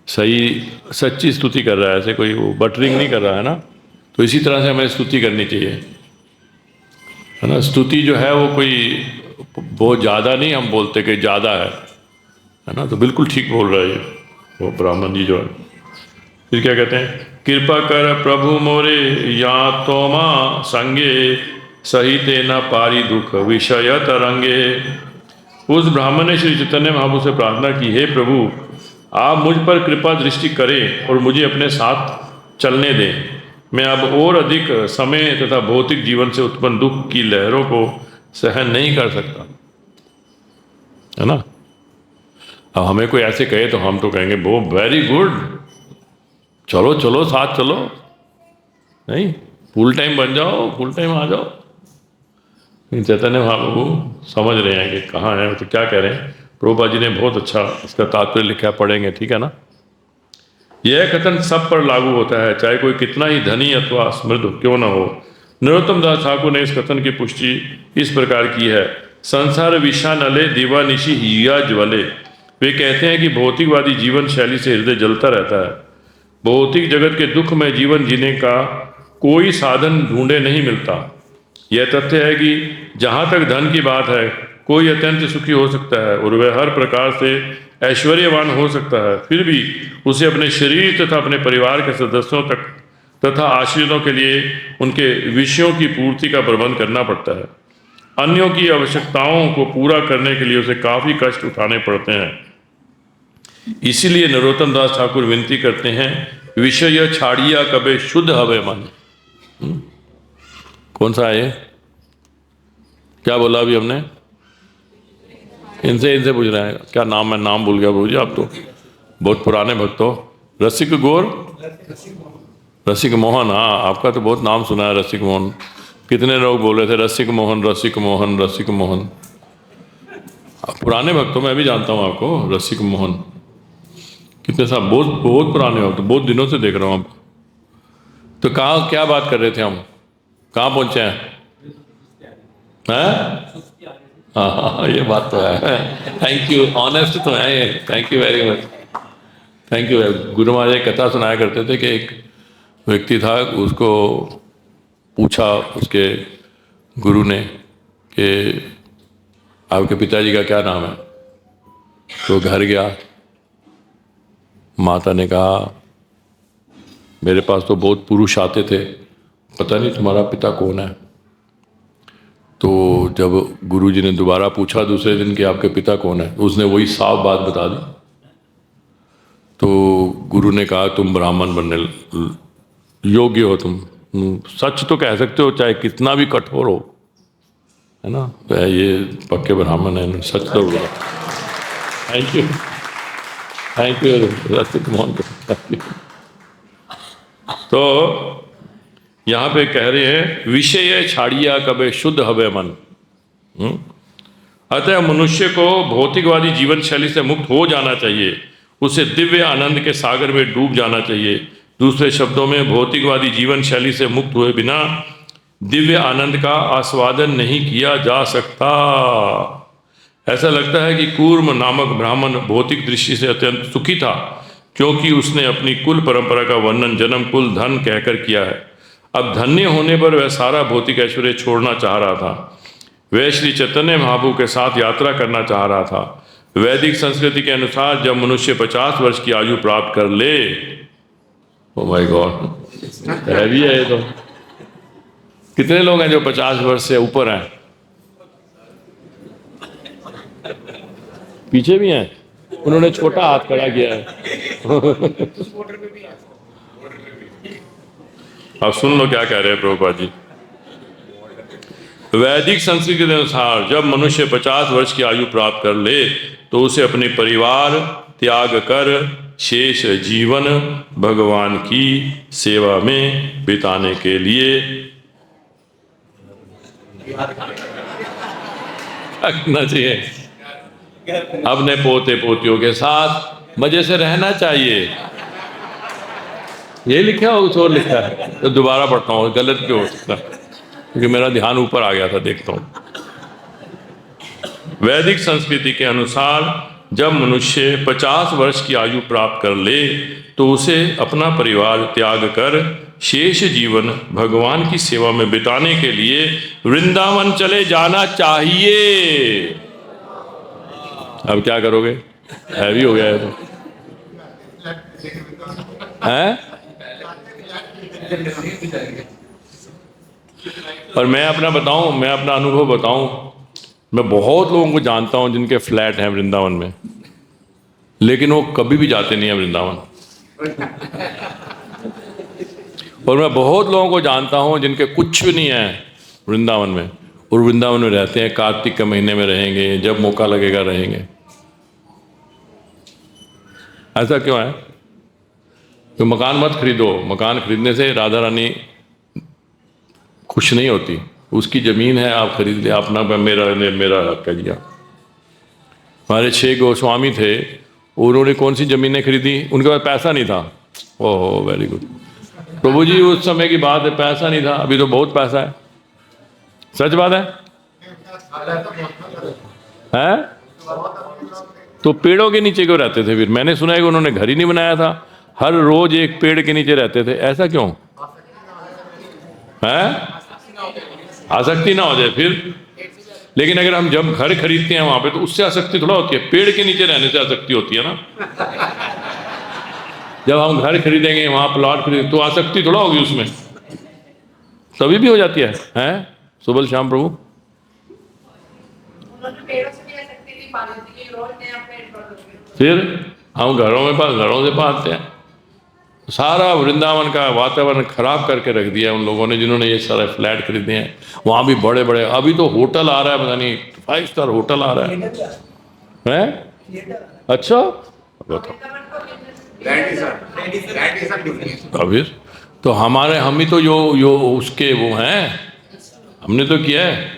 सही, सच्ची स्तुति कर रहा है, ऐसे कोई वो बटरिंग नहीं कर रहा है ना। तो इसी तरह से हमें स्तुति करनी चाहिए, है ना। स्तुति जो है वो कोई बहुत ज़्यादा नहीं हम बोलते कि ज़्यादा है ना। तो बिल्कुल ठीक बोल रहा है वो ब्राह्मण जी जो है। फिर क्या कहते हैं, कृपा कर प्रभु मोरे या तोमा संगे, सहिते न पारी दुख विषय तरंगे। उस ब्राह्मण ने श्री चैतन्य महाप्रभु से प्रार्थना की, हे प्रभु, आप मुझ पर कृपा दृष्टि करें और मुझे अपने साथ चलने दें। मैं अब और अधिक समय तथा भौतिक जीवन से उत्पन्न दुख की लहरों को सहन नहीं कर सकता, है ना। अब हमें कोई ऐसे कहे तो हम तो कहेंगे वो वेरी गुड, चलो चलो साथ चलो, नहीं फुल टाइम बन जाओ, फुल टाइम आ जाओ। चैतन्य महाप्रभु समझ रहे हैं कि कहाँ है, तो क्या कह रहे हैं। प्रभुपाद जी ने बहुत अच्छा इसका तात्पर्य लिखा, पढ़ेंगे, ठीक है ना। यह कथन सब पर लागू होता है, चाहे कोई कितना ही धनी अथवा समृद्ध क्यों न हो। नरोत्तम दास ठाकुर ने इस कथन की पुष्टि इस प्रकार की है, संसार विषा नले दिवानिशी हिया ज्वले। वे कहते हैं कि भौतिकवादी जीवन शैली से हृदय जलता रहता है। भौतिक जगत के दुख में जीवन जीने का कोई साधन ढूंढे नहीं मिलता। यह तथ्य है कि जहाँ तक धन की बात है, कोई अत्यंत सुखी हो सकता है और वह हर प्रकार से ऐश्वर्यवान हो सकता है, फिर भी उसे अपने शरीर तथा अपने परिवार के सदस्यों तक तथा आश्रितों के लिए उनके विषयों की पूर्ति का प्रबंध करना पड़ता है। अन्यों की आवश्यकताओं को पूरा करने के लिए उसे काफ़ी कष्ट उठाने पड़ते हैं। इसीलिए नरोत्तम दास ठाकुर विनती करते हैं, विषय छाड़िया कबे शुद्ध हवे मन। कौन सा है ये? क्या बोला अभी हमने? इनसे पूछ रहे हैं, क्या नाम है? नाम भूल गया प्रभु जी, आप तो बहुत पुराने भक्त हो। रसिक गौर, रसिक मोहन, हाँ आपका तो बहुत नाम सुना है, रसिक मोहन। कितने लोग बोल रहे थे रसिक मोहन, रसिक मोहन, रसिक मोहन। पुराने भक्तों मैं भी जानता हूँ आपको, रसिक मोहन। कितने साहब, बहुत बहुत पुराने भक्त, बहुत दिनों से देख रहा हूँ आपको। तो कहाँ क्या बात कर रहे थे हम, कहाँ पहुँचे हैं? हाँ, ये बात तो है। थैंक यू, ऑनेस्ट तो है ये, thank you very much, thank you. Guru Maharaj एक कथा सुनाया करते थे कि एक व्यक्ति था, उसको पूछा उसके गुरु ने कि आपके पिताजी का क्या नाम है। तो घर गया, माता ने कहा मेरे पास तो बहुत पुरुष आते थे, पता नहीं तुम्हारा पिता कौन है। तो जब गुरुजी ने दोबारा पूछा दूसरे दिन कि आपके पिता कौन है, उसने वही साफ बात बता दी। तो गुरु ने कहा तुम ब्राह्मण बनने योग्य हो, तुम सच तो कह सकते हो चाहे कितना भी कठोर हो, है ना। तो ये पक्के ब्राह्मण है, सच तो बोला। थैंक यू, थैंक यू रसिक मोहन। तो यहाँ पे कह रहे हैं विषय छाड़िया कबे शुद्ध हवे मन। अतः मनुष्य को भौतिकवादी जीवन शैली से मुक्त हो जाना चाहिए, उसे दिव्य आनंद के सागर में डूब जाना चाहिए। दूसरे शब्दों में भौतिकवादी जीवन शैली से मुक्त हुए बिना दिव्य आनंद का आस्वादन नहीं किया जा सकता। ऐसा लगता है कि कूर्म नामक ब्राह्मण भौतिक दृष्टि से अत्यंत सुखी था, क्योंकि उसने अपनी कुल परंपरा का वर्णन जन्म कुल धन कहकर किया है। अब धन्य होने पर वह सारा भौतिक ऐश्वर्य छोड़ना चाह रहा था। वह श्री चैतन्य महाप्रभु के साथ यात्रा करना चाह रहा था। वैदिक संस्कृति के अनुसार जब मनुष्य 50 वर्ष की आयु प्राप्त कर ले, ओ माय गॉड, हैवी है ये तो। कितने लोग हैं जो 50 वर्ष से ऊपर हैं? पीछे भी हैं, उन्होंने छोटा हाथ खड़ा किया है। अब सुन लो क्या कह रहे हैं प्रभुपाद जी। वैदिक संस्कृति के अनुसार जब मनुष्य 50 वर्ष की आयु प्राप्त कर ले तो उसे अपने परिवार त्याग कर शेष जीवन भगवान की सेवा में बिताने के लिए रखना चाहिए। अपने पोते पोतियों के साथ मजे से रहना चाहिए। ये लिखा हो कुछ और लिखा है तो दोबारा पढ़ता हूँ, गलत क्यों हो सकता, क्योंकि मेरा ध्यान ऊपर आ गया था, देखता हूँ। वैदिक संस्कृति के अनुसार जब मनुष्य 50 वर्ष की आयु प्राप्त कर ले तो उसे अपना परिवार त्याग कर शेष जीवन भगवान की सेवा में बिताने के लिए वृंदावन चले जाना चाहिए। अब क्या करोगे? हैवी हो गया है तो हैं? और मैं अपना बताऊं, मैं अपना अनुभव बताऊं, मैं बहुत लोगों को जानता हूं जिनके फ्लैट हैं वृंदावन में, लेकिन वो कभी भी जाते नहीं है वृंदावन। और मैं बहुत लोगों को जानता हूं जिनके कुछ भी नहीं है वृंदावन में, और वृंदावन में रहते हैं। कार्तिक के महीने में रहेंगे, जब मौका लगेगा रहेंगे। ऐसा क्यों है? तो मकान मत खरीदो, मकान खरीदने से राधा रानी खुश नहीं होती। उसकी ज़मीन है, आप खरीद ले, अपना मेरा हक है जी। हमारे 6 गोस्वामी थे, उन्होंने कौन सी ज़मीनें खरीदी? उनके पास पैसा नहीं था। ओहो, वेरी गुड प्रभु जी, उस समय की बात है, पैसा नहीं था। अभी तो बहुत पैसा है। सच बात है? तो पेड़ों के नीचे क्यों रहते थे फिर? मैंने सुना है कि उन्होंने घर ही नहीं बनाया था, हर रोज एक पेड़ के नीचे रहते थे। ऐसा क्यों है? आसक्ति ना हो जाए फिर। लेकिन अगर हम जब घर खरीदते हैं वहां पे, तो उससे आसक्ति थोड़ा होती है, पेड़ के नीचे रहने से आसक्ति होती है ना। जब हम घर खरीदेंगे, वहां प्लॉट खरीदेंगे, तो आसक्ति थोड़ा होगी उसमें, तभी भी हो जाती है। सुबल श्याम प्रभु, फिर हम घरों से पालते हैं। सारा वृंदावन का वातावरण खराब करके रख दिया उन लोगों ने, जिन्होंने ये सारे फ्लैट खरीदे हैं। वहाँ भी बड़े बड़े, अभी तो होटल आ रहा है, पता नहीं 5 स्टार होटल आ रहा है। अच्छा बताओ, अभी तो हम ही तो यो उसके वो हैं, हमने तो किया है।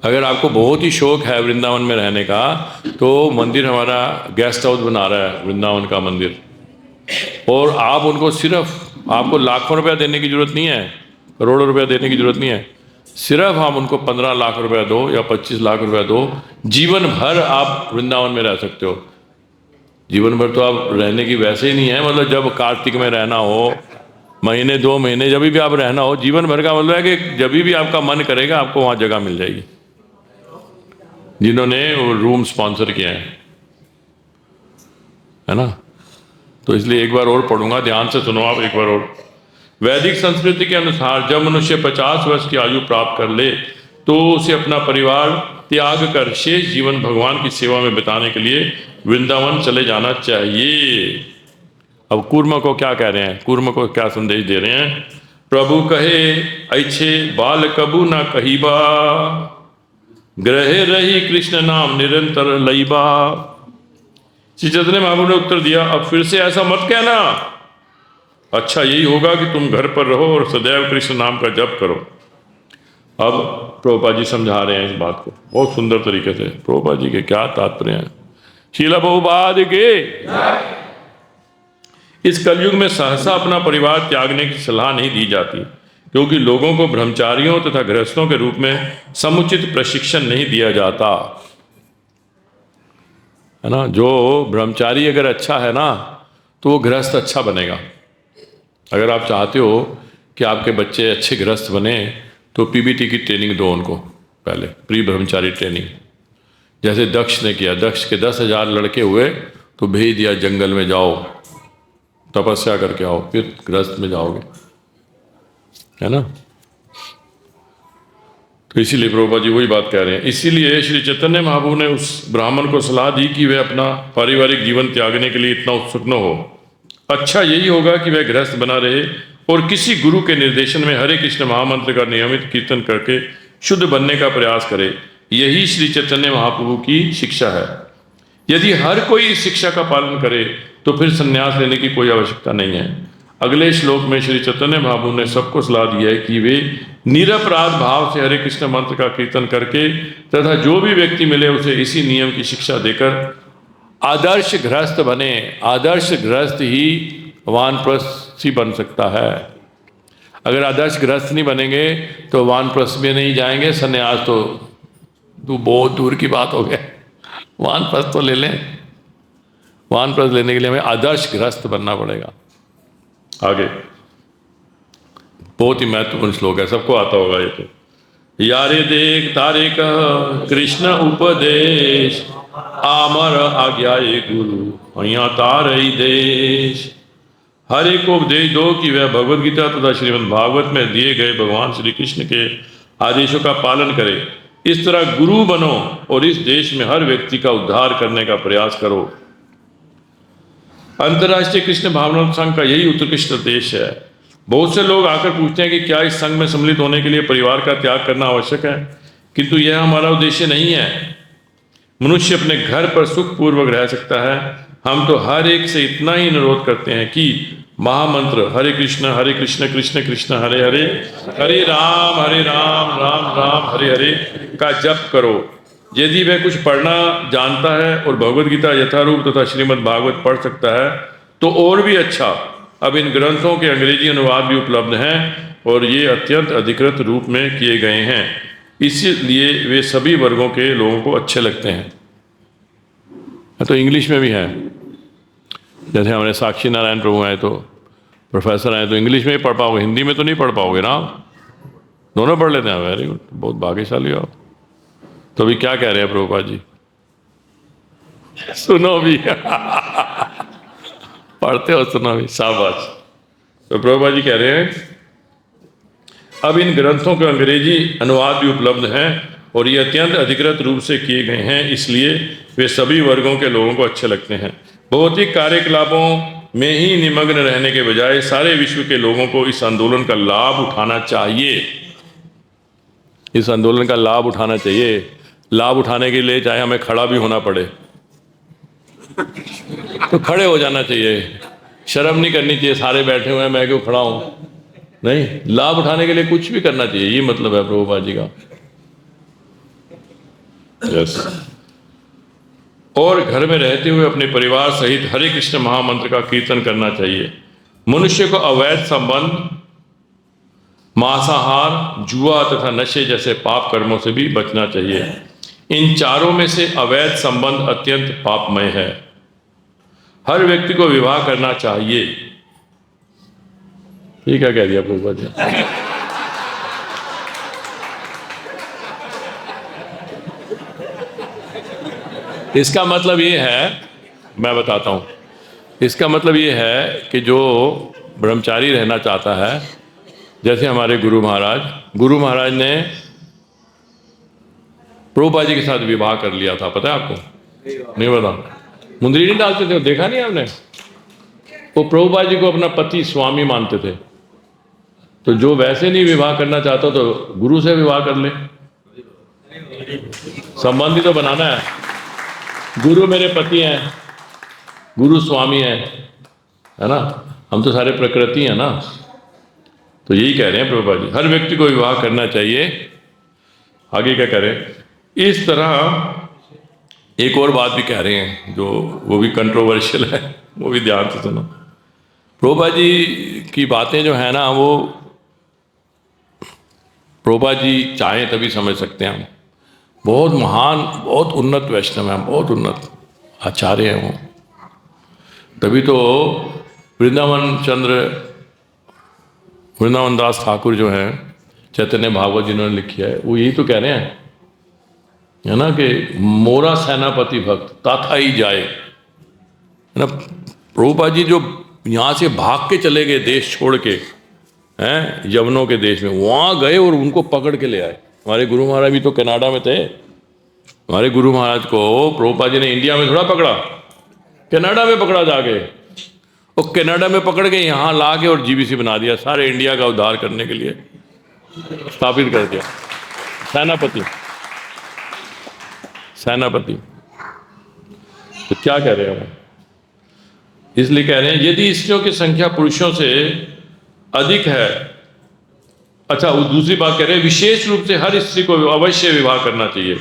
अगर आपको बहुत ही शौक है वृंदावन में रहने का, तो मंदिर हमारा गेस्ट हाउस बना रहा है, वृंदावन का मंदिर। और आप उनको सिर्फ, आपको लाखों रुपया देने की जरूरत नहीं है, करोड़ों रुपया देने की जरूरत नहीं है। सिर्फ आप उनको 15 लाख रुपया दो या 25 लाख रुपया दो, जीवन भर आप वृंदावन में रह सकते हो। जीवन भर तो आप रहने की वैसे ही नहीं है, मतलब जब कार्तिक में रहना हो, महीने 2 महीने, जब भी आप रहना हो, जीवन भर का मतलब है कि जब भी आपका मन करेगा आपको वहाँ जगह मिल जाएगी, जिन्होंने वो रूम स्पॉन्सर किया है ना। तो इसलिए एक बार और पढ़ूंगा, ध्यान से सुनो आप एक बार और। वैदिक संस्कृति के अनुसार जब मनुष्य 50 वर्ष की आयु प्राप्त कर ले तो उसे अपना परिवार त्याग कर शेष जीवन भगवान की सेवा में बिताने के लिए वृंदावन चले जाना चाहिए। अब कूर्म को क्या कह रहे हैं? कूर्म को क्या संदेश दे रहे हैं? प्रभु कहे ऐछे बाल कबू ना कहीबा, ग्रहे रही कृष्ण नाम निरंतर लईबा। श्री चैतन्य महाप्रभु ने उत्तर दिया, अब फिर से ऐसा मत कहना, अच्छा यही होगा कि तुम घर पर रहो और सदैव कृष्ण नाम का जप करो। अब प्रभुपाद जी समझा रहे हैं इस बात को बहुत सुंदर तरीके से। प्रभुपाद जी के क्या तात्पर्य हैं? शीला प्रभुपाद के इस कलयुग में सहसा अपना परिवार त्यागने की सलाह नहीं दी जाती, क्योंकि लोगों को ब्रह्मचारियों तथा गृहस्थों के रूप में समुचित प्रशिक्षण नहीं दिया जाता है ना। जो ब्रह्मचारी अगर अच्छा है ना तो वो गृहस्थ अच्छा बनेगा। अगर आप चाहते हो कि आपके बच्चे अच्छे गृहस्थ बने तो पीबीटी की ट्रेनिंग दो उनको, पहले प्री ब्रह्मचारी ट्रेनिंग, जैसे दक्ष ने किया। दक्ष के 10,000 लड़के हुए तो भेज दिया जंगल में, जाओ तपस्या करके आओ, फिर गृहस्थ में जाओगे, है ना। तो इसीलिए प्रभुपाद जी वही बात कह रहे हैं। इसीलिए श्री चैतन्य महाप्रभु ने उस ब्राह्मण को सलाह दी कि वह अपना पारिवारिक जीवन त्यागने के लिए इतना उत्सुक न हो। अच्छा यही होगा कि वह गृहस्थ बना रहे और किसी गुरु के निर्देशन में हरे कृष्ण महामंत्र का नियमित कीर्तन करके शुद्ध बनने का प्रयास करे। यही श्री चैतन्य महाप्रभु की शिक्षा है। यदि हर कोई इस शिक्षा का पालन करे तो फिर संन्यास लेने की कोई आवश्यकता नहीं है। अगले श्लोक में श्री चैतन्य महाप्रभु ने सबको सलाह दी है कि वे निरपराध भाव से हरे कृष्ण मंत्र का कीर्तन करके तथा जो भी व्यक्ति मिले उसे इसी नियम की शिक्षा देकर आदर्श गृहस्थ बने। आदर्श गृहस्थ ही वानप्रस्थी बन सकता है। अगर आदर्श गृहस्थ नहीं बनेंगे तो वानप्रस्थ में नहीं जाएंगे, संन्यास तो बहुत दूर की बात हो गया। वानप्रस्थ तो ले लें, वानप्रस्थ लेने के लिए हमें आदर्श गृहस्थ बनना पड़ेगा। आगे बहुत ही महत्वपूर्ण श्लोक है, सबको आता होगा ये तो। यारे देख तारे कह कृष्ण उपदेश, आमर आज्ञा ये गुरु यहाँ तारई देश। हर एक को उपदेश दो कि वह भगवद गीता तथा श्रीमद् भागवत में दिए गए भगवान श्री कृष्ण के आदेशों का पालन करे। इस तरह गुरु बनो और इस देश में हर व्यक्ति का उद्धार करने का प्रयास करो। अंतर्राष्ट्रीय कृष्ण भावना संघ का यही उत्कृष्ट देश है। बहुत से लोग आकर पूछते हैं कि क्या इस संघ में सम्मिलित होने के लिए परिवार का त्याग करना आवश्यक है, किंतु यह हमारा उद्देश्य नहीं है। मनुष्य अपने घर पर सुखपूर्वक रह सकता है। हम तो हर एक से इतना ही अनुरोध करते हैं कि महामंत्र हरे कृष्ण कृष्ण कृष्ण हरे हरे, हरे राम राम राम हरे हरे का जप करो। यदि वह कुछ पढ़ना जानता है और भगवद गीता यथारूप तथा श्रीमद् भागवत पढ़ सकता है तो और भी अच्छा। अब इन ग्रंथों के अंग्रेजी अनुवाद भी उपलब्ध हैं और ये अत्यंत अधिकृत रूप में किए गए हैं, इसलिए वे सभी वर्गों के लोगों को अच्छे लगते हैं। तो इंग्लिश में भी है, जैसे हमारे साक्षी नारायण प्रभु हैं तो प्रोफेसर हैं तो इंग्लिश में ही पढ़ पाओगे, हिंदी में तो नहीं पढ़ पाओगे ना। दोनों पढ़ लेते हैं, वेरी गुड, बहुत भाग्यशाली हो। तो अभी क्या कह रहे हैं प्रभुपाद जी, सुनो भी पढ़ते हो, सुनो भी, शाबाश। तो प्रभुपाद जी कह रहे हैं अब इन ग्रंथों के अंग्रेजी अनुवाद भी उपलब्ध हैं और ये अत्यंत अधिकृत रूप से किए गए हैं, इसलिए वे सभी वर्गों के लोगों को अच्छे लगते हैं। भौतिक कार्यकलापों में ही निमग्न रहने के बजाय सारे विश्व के लोगों को इस आंदोलन का लाभ उठाना चाहिए। इस आंदोलन का लाभ उठाना चाहिए। लाभ उठाने के लिए चाहे हमें खड़ा भी होना पड़े तो खड़े हो जाना चाहिए। शर्म नहीं करनी चाहिए, सारे बैठे हुए हैं मैं क्यों खड़ा हूं, नहीं, लाभ उठाने के लिए कुछ भी करना चाहिए, ये मतलब है प्रभुपाद जी का। यस। और घर में रहते हुए अपने परिवार सहित हरे कृष्ण महामंत्र का कीर्तन करना चाहिए। मनुष्य को अवैध संबंध, मांसाहार, जुआ तथा नशे जैसे पाप कर्मों से भी बचना चाहिए। इन चारों में से अवैध संबंध अत्यंत पापमय है। हर व्यक्ति को विवाह करना चाहिए। ये क्या कह दिया प्रभुपाद जी? इसका मतलब ये है, मैं बताता हूं, इसका मतलब ये है कि जो ब्रह्मचारी रहना चाहता है, जैसे हमारे गुरु महाराज ने प्रभुपाद जी के साथ विवाह कर लिया था, पता है आपको? नहीं पता? मुंदरी नहीं डालते थे, देखा नहीं आपने? वो प्रभुपाद जी को अपना पति स्वामी मानते थे। तो जो वैसे नहीं विवाह करना चाहता तो गुरु से विवाह कर ले। संबंधी तो बनाना है। गुरु मेरे पति हैं, गुरु स्वामी है ना, हम तो सारे प्रकृति हैं ना। तो यही कह रहे हैं प्रभुपाद जी, हर व्यक्ति को विवाह करना चाहिए। आगे क्या कह रहे हैं? इस तरह एक और बात भी कह रहे हैं जो वो भी कंट्रोवर्शियल है, वो भी ध्यान से सुनो। प्रभुपाद जी की बातें जो है ना वो प्रभुपाद जी चाहें तभी समझ सकते हैं हम। बहुत महान, बहुत उन्नत वैष्णव हैं, बहुत उन्नत आचार्य हैं वो। तभी तो वृंदावन दास ठाकुर जो हैं, चैतन्य भागवत जिन्होंने लिखी है, वो यही तो कह रहे हैं, है ना, कि मोरा सेनापति भक्त ताथा ही जाए, है ना। प्रभुपाद जी जो यहाँ से भाग के चले गए देश छोड़ के, हैं, यवनों के देश में, वहाँ गए और उनको पकड़ के ले आए। हमारे गुरु महाराज भी तो कनाडा में थे। हमारे गुरु महाराज को प्रभुपाद जी ने इंडिया में थोड़ा पकड़ा, कनाडा में पकड़ा जाके, और कनाडा में पकड़ के यहाँ ला के और जीबीसी बना दिया, सारे इंडिया का उद्धार करने के लिए स्थापित कर दिया। सेनापति। तो क्या कह रहे हैं हम? इसलिए कह रहे हैं यदि स्त्रियों की संख्या पुरुषों से अधिक है, अच्छा वो दूसरी बात कह रहे हैं, विशेष रूप से हर स्त्री को अवश्य विवाह करना चाहिए।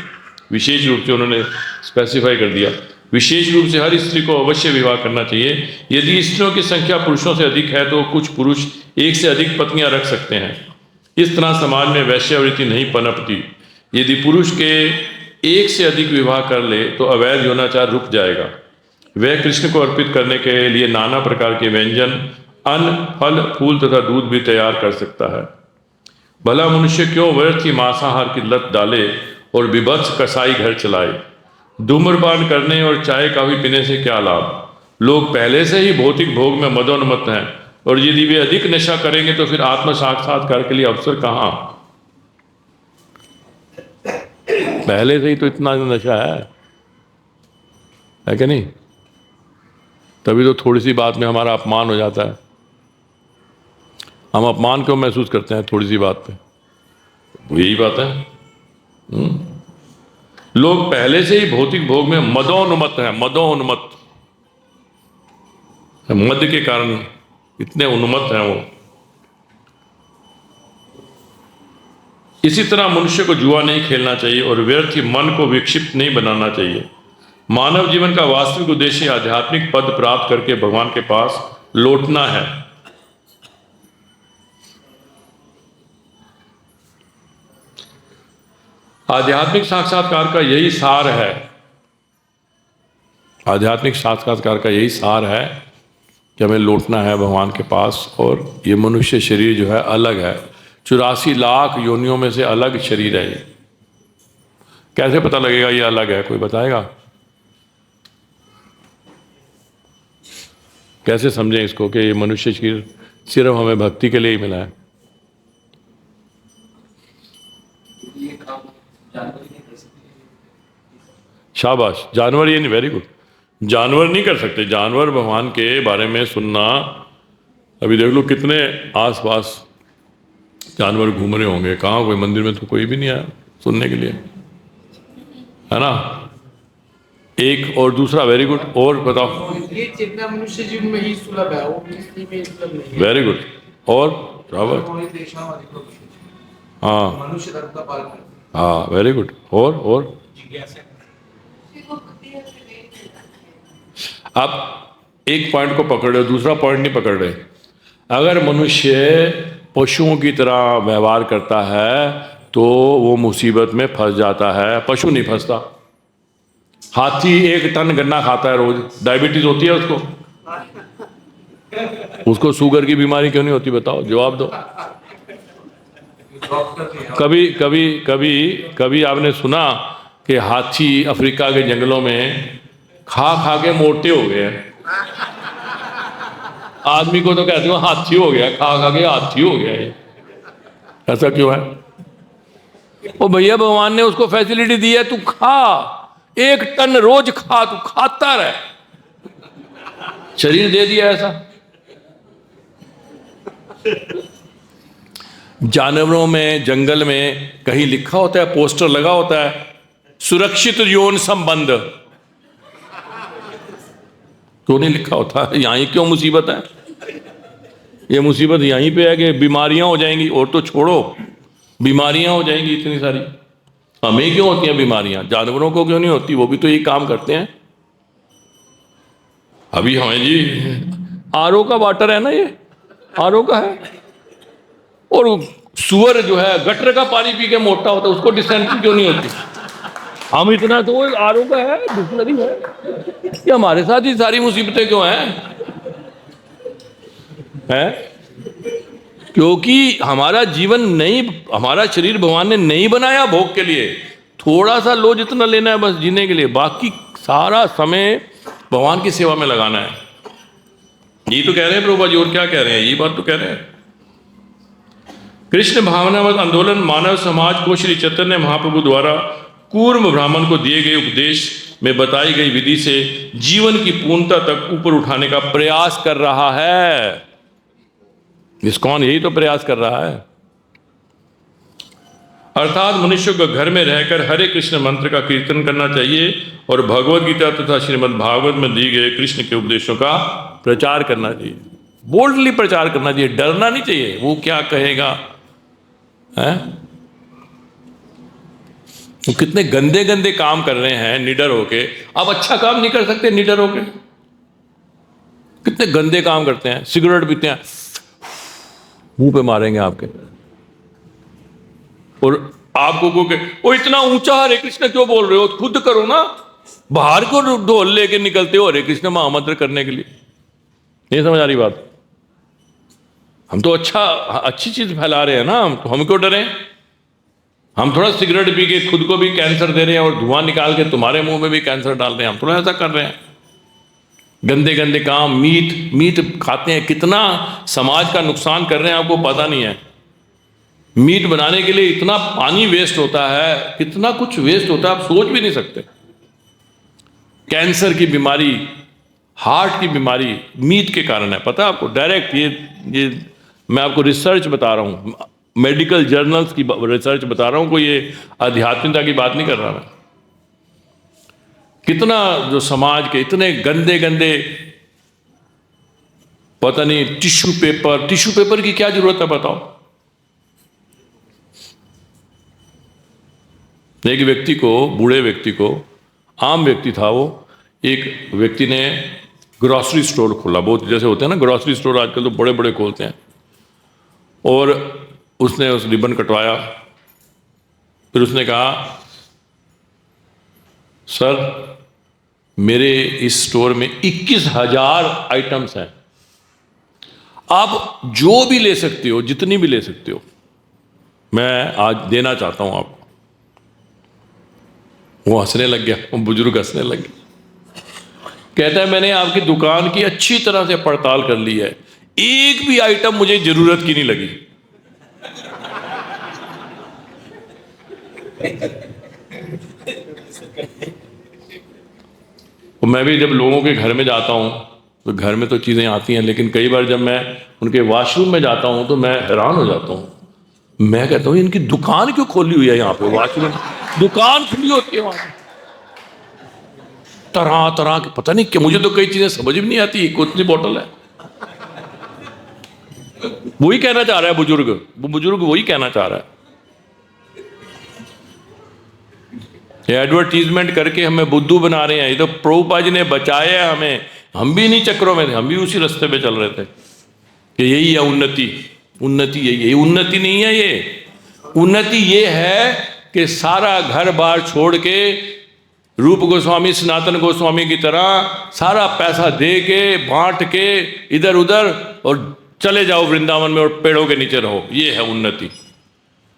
विशेष रूप से उन्होंने स्पेसिफाई कर दिया, विशेष रूप से हर स्त्री को अवश्य विवाह करना चाहिए। यदि स्त्रियों की संख्या पुरुषों से अधिक है तो कुछ पुरुष एक से अधिक पत्नियां रख सकते हैं। इस तरह समाज में वैश्यावृत्ति नहीं पनपती। यदि पुरुष के एक से अधिक विवाह कर ले तो अवैध यौनाचार रुक जाएगा। वह कृष्ण को अर्पित करने के लिए नाना प्रकार के व्यंजन, अन्न, फल, फूल तथा दूध भी तैयार कर सकता है। भला मनुष्य क्यों व्यर्थ ही मांसाहार की लत डाले और विभत्स कसाई घर चलाए। धूम्रपान करने और चाय कॉफी पीने से क्या लाभ। लोग पहले से ही भौतिक भोग में मदोन्मत्त हैं, और यदि वे अधिक नशा करेंगे तो फिर आत्म साक्षात्कार के लिए अवसर कहाँ। पहले से ही तो इतना नशा है कि नहीं? तभी तो थोड़ी सी बात में हमारा अपमान हो जाता है। हम अपमान क्यों महसूस करते हैं थोड़ी सी बात पे? यही बात है। लोग पहले से ही भौतिक भोग में मदोन्मत्त हैं, मदोन्मत्त। मद के कारण इतने उन्मत्त हैं वो। इसी तरह मनुष्य को जुआ नहीं खेलना चाहिए और व्यर्थ ही मन को विक्षिप्त नहीं बनाना चाहिए। मानव जीवन का वास्तविक उद्देश्य आध्यात्मिक पद प्राप्त करके भगवान के पास लौटना है। आध्यात्मिक साक्षात्कार का यही सार है। आध्यात्मिक साक्षात्कार का यही सार है कि हमें लौटना है भगवान के पास। और ये मनुष्य शरीर जो है अलग है, 84 लाख योनियों में से अलग शरीर है। ये कैसे पता लगेगा ये अलग है? कोई बताएगा? कैसे समझें इसको कि ये मनुष्य शरीर सिर्फ हमें भक्ति के लिए ही मिला है? शाबाश, जानवर ये नहीं, वेरी गुड। जानवर नहीं कर सकते। जानवर भगवान के बारे में सुनना, अभी देख लो कितने आसपास जानवर घूम रहे होंगे। कहाँ? कोई मंदिर में तो कोई भी नहीं आया सुनने के लिए, है ना। एक और दूसरा, वेरी गुड। और बताओ। ये चेतना मनुष्य जीवन में ही सुलभ है, वो किसी में सुलभ नहीं है। Very good. और रावत, हाँ मनुष्य धर्म का पालन करते हाँ, वेरी गुड। और जिज्ञासा आप एक पॉइंट को पकड़ रहे हो, दूसरा पॉइंट नहीं पकड़ रहे। अगर मनुष्य पशुओं की तरह व्यवहार करता है तो वो मुसीबत में फंस जाता है। पशु नहीं फंसता। हाथी 1 टन गन्ना खाता है रोज, डायबिटीज होती है उसको शुगर की बीमारी क्यों नहीं होती? बताओ, जवाब दो। कभी कभी कभी कभी आपने सुना कि हाथी अफ्रीका के जंगलों में खा खा के मोटे हो गए हैं? आदमी को तो कहते हो हाथी हो गया, खा खा के हाथी हो गया। ये ऐसा क्यों है? ओ भैया, भगवान ने उसको फैसिलिटी दी है, तू खा, 1 टन रोज खा, तू खाता रहे, शरीर दे दिया ऐसा। जानवरों में, जंगल में कहीं लिखा होता है, पोस्टर लगा होता है, सुरक्षित यौन संबंध? क्यों नहीं लिखा होता? यहीं क्यों मुसीबत है? ये मुसीबत यहीं पे है कि बीमारियां हो जाएंगी। और तो छोड़ो, बीमारियां हो जाएंगी इतनी सारी। हमें क्यों होती हैं बीमारियां? जानवरों को क्यों नहीं होती? वो भी तो ये काम करते हैं। अभी हमें जी आरओ का वाटर है ना, ये आरओ का है, और सुअर जो है गटर का पानी पी के मोटा होता है, उसको डिसेंट्री क्यों नहीं होती? हम इतना तो आरओ का है, डिक्शनरी है, ये हमारे साथ ही सारी मुसीबतें क्यों हैं? क्योंकि हमारा जीवन नहीं, हमारा शरीर भगवान ने नहीं बनाया भोग के लिए। थोड़ा सा लो जितना लेना है बस जीने के लिए, बाकी सारा समय भगवान की सेवा में लगाना है। यही तो कह रहे हैं प्रभुपाद जी, और क्या कह रहे हैं? यही बात तो कह रहे हैं। कृष्ण भावनामत आंदोलन मानव समाज को श्री चैतन्य महाप्रभु द्वारा कूर्म ब्राह्मण को दिए गए उपदेश में बताई गई विधि से जीवन की पूर्णता तक ऊपर उठाने का प्रयास कर रहा है। इस्कॉन यही तो प्रयास कर रहा है। अर्थात मनुष्य को घर में रहकर हरे कृष्ण मंत्र का कीर्तन करना चाहिए और भगवद गीता तथा श्रीमद् भागवत में दिए गए कृष्ण के उपदेशों का प्रचार करना चाहिए। बोल्डली प्रचार करना चाहिए, डरना नहीं चाहिए वो क्या कहेगा है? तो कितने गंदे गंदे काम कर रहे हैं निडर होके। आप अच्छा काम नहीं कर सकते निडर होके? कितने गंदे काम करते हैं, सिगरेट पीते हैं, मुंह पे मारेंगे आपके, और आपको को वो इतना ऊंचा हरे कृष्ण क्यों बोल रहे हो? खुद करो ना, बाहर को ढोल लेके निकलते हो हरे कृष्ण महामंत्र करने के लिए। नहीं समझ आ रही बात? हम तो अच्छी चीज फैला रहे हैं ना, हम क्यों डरें? हम थोड़ा सिगरेट पी के खुद को भी कैंसर दे रहे हैं और धुआं निकाल के तुम्हारे मुंह में भी कैंसर डाल रहे हैं, हम थोड़ा ऐसा कर रहे हैं। गंदे गंदे काम, मीट खाते हैं, कितना समाज का नुकसान कर रहे हैं आपको पता नहीं है। मीट बनाने के लिए इतना पानी वेस्ट होता है, कितना कुछ वेस्ट होता है, आप सोच भी नहीं सकते। कैंसर की बीमारी, हार्ट की बीमारी मीट के कारण है, पता है आपको? डायरेक्ट ये मैं आपको रिसर्च बता रहा हूं, मेडिकल जर्नल्स की रिसर्च बता रहा हूं, कोई ये आध्यात्मिकता की बात नहीं कर रहा मैं। कितना जो समाज के इतने गंदे गंदे, पता नहीं, टिश्यू पेपर की क्या जरूरत है बताओ? एक व्यक्ति को, बूढ़े व्यक्ति को, आम व्यक्ति था वो, एक व्यक्ति ने ग्रोसरी स्टोर खोला। बहुत जैसे होते हैं ना ग्रोसरी स्टोर आजकल तो बड़े बड़े खोलते हैं। और उसने उस रिबन कटवाया, फिर उसने कहा सर मेरे इस स्टोर में 21,000 आइटम्स हैं, आप जो भी ले सकते हो, जितनी भी ले सकते हो, मैं आज देना चाहता हूं आपको। वो हंसने लग गया, वो बुजुर्ग हंसने लग गया। कहता है मैंने आपकी दुकान की अच्छी तरह से पड़ताल कर ली है, एक भी आइटम मुझे जरूरत की नहीं लगी। और मैं भी जब लोगों के घर में जाता हूं तो घर में तो चीजें आती हैं, लेकिन कई बार जब मैं उनके वॉशरूम में जाता हूं तो मैं हैरान हो जाता हूं। मैं कहता हूं इनकी दुकान क्यों खोली हुई है? यहाँ पे वॉशरूम दुकान खुली होती है वहां, तरह तरह की, पता नहीं क्या, मुझे तो कई चीजें समझ भी नहीं आती। कितनी बोतल है? वही कहना चाह रहा है बुजुर्ग, वो बुजुर्ग वही कहना चाह रहा है। ये एडवर्टीजमेंट करके हमें बुद्धू बना रहे हैं। ये तो प्रभुपाद जी ने बचाया है हमें, हम भी इन्हीं चक्रों में थे, हम भी उसी रास्ते पे चल रहे थे कि यही है उन्नति। उन्नति यही है, उन्नति नहीं है ये। उन्नति ये है कि सारा घर बार छोड़ के रूप गोस्वामी, सनातन गोस्वामी की तरह सारा पैसा दे के, बांट के, इधर उधर, और चले जाओ वृंदावन में और पेड़ों के नीचे रहो। ये है उन्नति,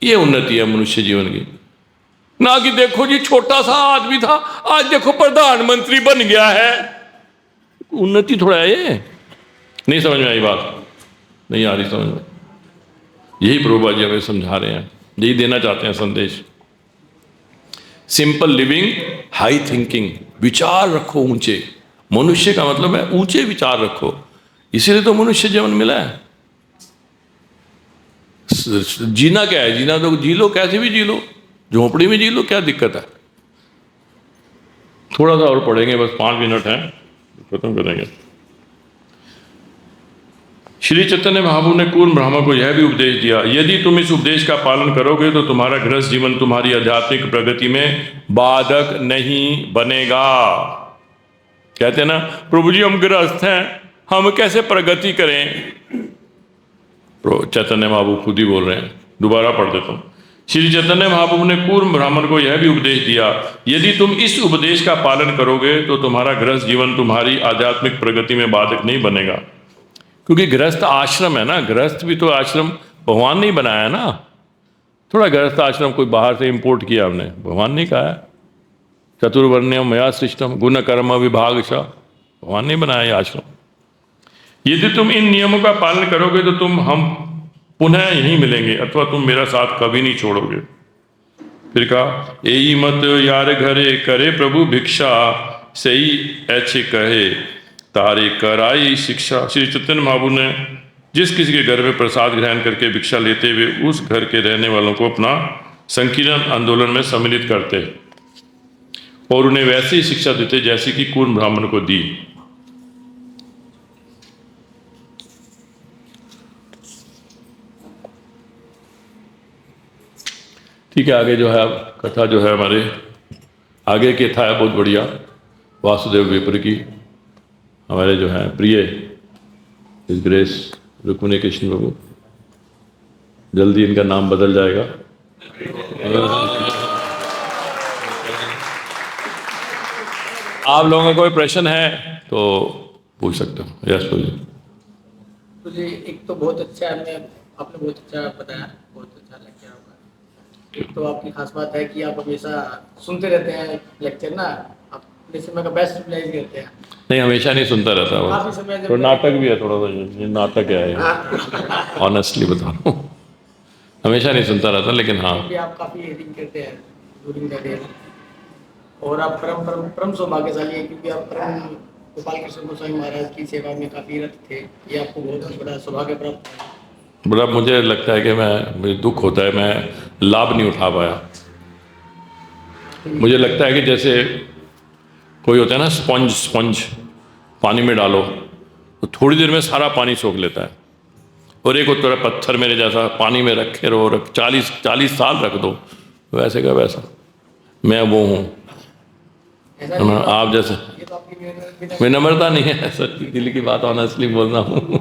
ये उन्नति है मनुष्य जीवन की। ना कि देखो जी छोटा सा आदमी था, आज देखो प्रधानमंत्री बन गया है। उन्नति थोड़ा है ये। नहीं समझ में आई बात? नहीं आ रही समझ में? यही प्रभुपाद जी हमें समझा रहे हैं, यही देना चाहते हैं संदेश। सिंपल लिविंग, हाई थिंकिंग, विचार रखो ऊंचे। मनुष्य का मतलब है ऊंचे विचार रखो, इसीलिए तो मनुष्य जीवन मिला है। जीना क्या है? जीना तो जी लो, कैसे भी जी लो, झोपड़ी में जी लो, क्या दिक्कत है? थोड़ा सा और पढ़ेंगे, बस 5 मिनट है, खत्म करेंगे। श्री चैतन्य महाप्रभु ने कूर्म ब्राह्मण को यह भी उपदेश दिया, यदि तुम इस उपदेश का पालन करोगे तो तुम्हारा गृहस्थ जीवन तुम्हारी आध्यात्मिक प्रगति में बाधक नहीं बनेगा। कहते हैं ना प्रभु जी हम गृहस्थ हैं, हम कैसे प्रगति करें? चैतन्य महाप्रभु खुद ही बोल रहे हैं, दोबारा पढ़ देता हूँ। श्री चैतन्य महाप्रभु ने कूर्म ब्राह्मण को यह भी उपदेश दिया, यदि तुम इस उपदेश का पालन करोगे तो तुम्हारा गृहस्थ जीवन तुम्हारी आध्यात्मिक प्रगति में बाधक नहीं बनेगा। क्योंकि गृहस्थ आश्रम है ना, गृहस्थ भी तो आश्रम भगवान ने ही बनाया ना। थोड़ा गृहस्थ आश्रम कोई बाहर से इंपोर्ट किया हमने, भगवान ने कहा है चतुर्वर्ण्यम मया सृष्टम गुण कर्म विभाग सा, भगवान ने बनाया ये आश्रम। यदि तुम इन नियमों का पालन करोगे तो हम पुनः यहीं मिलेंगे अथवा तुम मेरा साथ कभी नहीं छोड़ोगे। फिर कहा यही मत यार घरे करे प्रभु भिक्षा, सही ऐसे कहे तारे कराई शिक्षा। श्री चैतन्य महाप्रभु ने जिस किसी के घर में प्रसाद ग्रहण करके भिक्षा लेते हुए उस घर के रहने वालों को अपना संकीर्ण आंदोलन में सम्मिलित करते और उन्हें वैसी ही शिक्षा देते जैसी कि कूर्म ब्राह्मण को दी। ठीक है, आगे जो है अब कथा जो है हमारे आगे की कथा है बहुत बढ़िया। वासुदेव वेपर की, हमारे जो है प्रिय इस ग्रेस रुक्मिणी कृष्ण प्रभु, जल्दी इनका नाम बदल जाएगा। आप लोगों का कोई प्रश्न है तो पूछ सकते हो। यस बोलिए। तो जी एक तो बहुत अच्छा है, आपने बहुत अच्छा बताया, बहुत अच्छा लेक्चर आपका। एक तो आपकी खास बात है कि आप हमेशा सुनते रहते हैं लेक्चर ना, आप अपने समय का बेस्ट यूटिलाइज करते हैं। नहीं, हमेशा नहीं सुनता रहता काफी वो, समय तो नाटक भी है थोड़ा सा, ये नाटक है ऑनेस्टली बता रहा हूँ, हमेशा नहीं सुनता रहता, लेकिन हाँ कि आप काफी रीडिंग करते हैं ड्यूरिंग द डे, और आप परम सौभाग्यशाली हैं क्योंकि आप परम गोपाल कृष्ण गोस्वामी महाराज की सेवा में काफी रत थे। ये आपको बहुत बड़ा सौभाग्य प्राप्त है। बड़ा मुझे लगता है कि मुझे दुख होता है मैं लाभ नहीं उठा पाया। मुझे लगता है कि जैसे कोई होता है ना स्पंज पानी में डालो तो थोड़ी देर में सारा पानी सोख लेता है, और एक होता है पत्थर मेरे जैसा पानी में रखे रहो 40 साल रख दो, वैसे का वैसा मैं वो हूँ। ऐसा नहीं है, आप जैसे ये तो आपकी विनम्रता नहीं है, सच्ची दिल की बात ऑनेस्टली बोल रहा हूँ,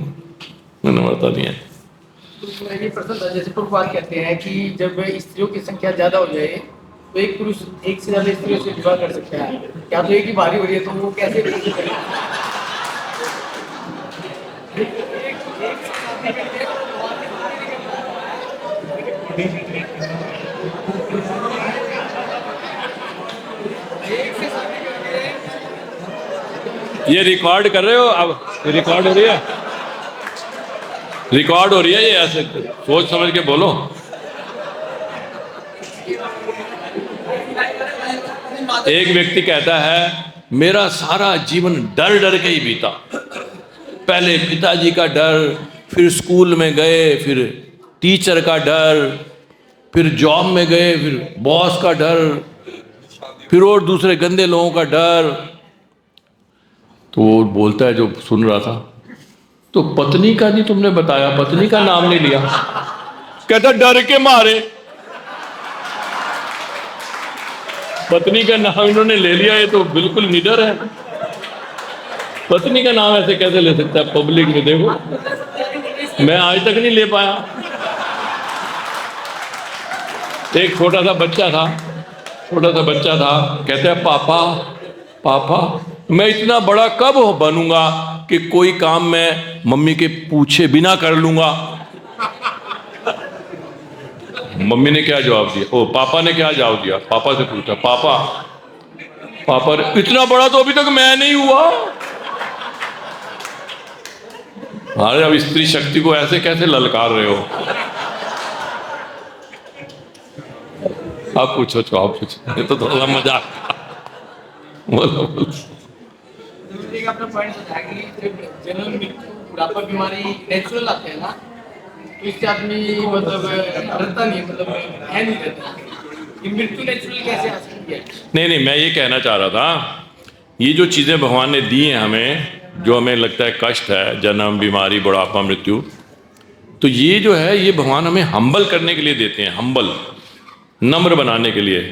विनम्रता नहीं है। तो मेरा ये प्रश्न था, जैसे प्रभुपाद कहते हैं कि जब स्त्रियों की संख्या ज्यादा हो जाए तो एक पुरुष एक से ज्यादा स्त्रियों से विवाह कर सकता है, क्या तो एक ही भारी हो रही है तो वो कैसे करेगा? ये रिकॉर्ड कर रहे हो अब, ये रिकॉर्ड हो रही है, रिकॉर्ड हो रही है, ये ऐसे सोच समझ के बोलो। एक व्यक्ति कहता है मेरा सारा जीवन डर डर के ही बीता, पहले पिताजी का डर, फिर स्कूल में गए, फिर टीचर का डर, फिर जॉब में गए, फिर बॉस का डर, फिर और दूसरे गंदे लोगों का डर। तो वो बोलता है जो सुन रहा था, तो पत्नी का नहीं तुमने बताया, पत्नी का नाम नहीं लिया। कहता डर के मारे पत्नी का नाम इन्होंने ले लिया, ये तो बिल्कुल निडर है। पत्नी का नाम ऐसे कैसे ले सकता है पब्लिक में? देखो मैं आज तक नहीं ले पाया। एक छोटा सा बच्चा था, कहते हैं पापा मैं इतना बड़ा कब बनूंगा कि कोई काम मैं मम्मी के पूछे बिना कर लूंगा। मम्मी ने क्या जवाब दिया, ओ पापा ने क्या जवाब दिया, पापा से पूछा, पापा इतना बड़ा तो अभी तक मैं नहीं हुआ। अरे अब स्त्री शक्ति को ऐसे कैसे ललकार रहे हो? आप पूछो, आप पूछो, ये तो थोड़ा मजाक था। बोलो। एक आपने पॉइंट बताया कि जब जन्म मृत्यु बुढ़ापा बीमारी नेचुरल आते हैं ना, तो इससे आदमी मतलब डरता नहीं, मतलब है नहीं रहता। ये मृत्यु नेचुरल कैसे आ सकती है? नहीं, मैं ये कहना चाह रहा था, ये जो चीज़ें भगवान ने दी हैं हमें, जो हमें लगता है कष्ट है, जन्म, बीमारी, बुढ़ापा, मृत्यु, तो ये जो है ये भगवान हमें हम्बल करने के लिए देते हैं, हम्बल, नम्र बनाने के लिए।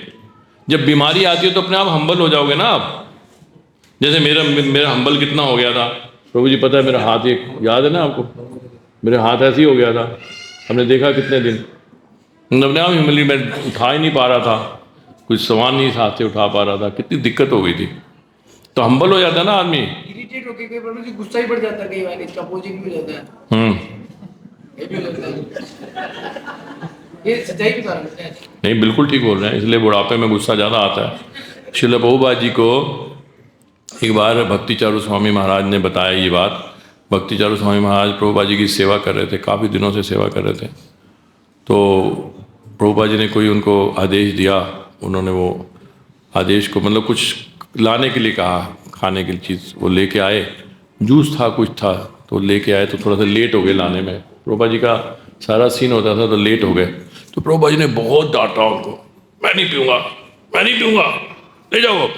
जब बीमारी आती है तो अपने आप हम्बल हो जाओगे ना आप। जैसे मेरा हम्बल कितना हो गया था प्रभु जी, पता है मेरा हाथ, एक याद है ना आपको, मेरे हाथ ऐसे ही हो गया था, हमने देखा कितने दिन, अपने आप ह्यूमिलिटी, मैं उठा ही नहीं पा रहा था, कुछ सामान नहीं हाथ से उठा पा रहा था, कितनी दिक्कत हो गई थी। तो हम्बल हो जाता है ना आदमी। इरिटेट होके कई बार मुझे गुस्सा ही बढ़ जाता है, कई बार इसका अपोजिट भी हो जाता है, ये भी हो जाता है। ये सच्चाई बता रहा है। नहीं, बिल्कुल ठीक बोल रहे हैं, इसलिए बुढ़ापे में गुस्सा ज़्यादा आता है। श्रील प्रभुपाद जी को एक बार भक्ति चारू स्वामी महाराज ने बताया ये बात। भक्ति चारू स्वामी महाराज प्रभुपाद जी की सेवा कर रहे थे, काफ़ी दिनों से सेवा कर रहे थे। तो प्रभुपाद जी ने कोई उनको आदेश दिया, उन्होंने वो आदेश को मतलब कुछ लाने के लिए कहा, खाने की चीज़ वो लेके आए, जूस था कुछ था, तो लेके आए, तो थोड़ा सा लेट हो गए लाने में। प्रभुपाद जी का सारा सीन होता था तो लेट हो गए, तो प्रभुपाद जी ने बहुत डांटा उनको, मैं नहीं पीऊँगा, मैं नहीं पीऊँगा, ले जाओ, अब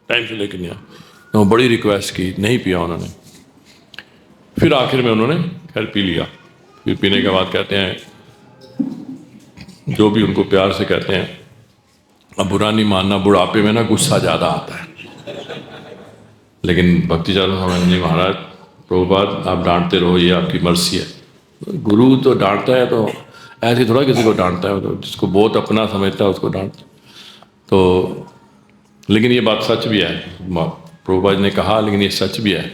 टाइम से लेके नहीं आया। तो बड़ी रिक्वेस्ट की, नहीं पिया उन्होंने। फिर आखिर में उन्होंने खैर पी लिया। फिर पीने के बाद कहते हैं, जो भी उनको प्यार से कहते हैं, अब बुरा नहीं मानना, बुढ़ापे में ना गुस्सा ज़्यादा आता है, लेकिन भक्ति चारू स्वामी जी महाराज, प्रभुपाद आप डांटते रहो, ये आपकी मर्जी है। गुरु तो डांटता है तो ऐसे थोड़ा किसी को डांटता है, तो जिसको बहुत अपना समझता है उसको डांटता। तो लेकिन ये बात सच भी है, प्रभुपाद ने कहा, लेकिन ये सच भी है,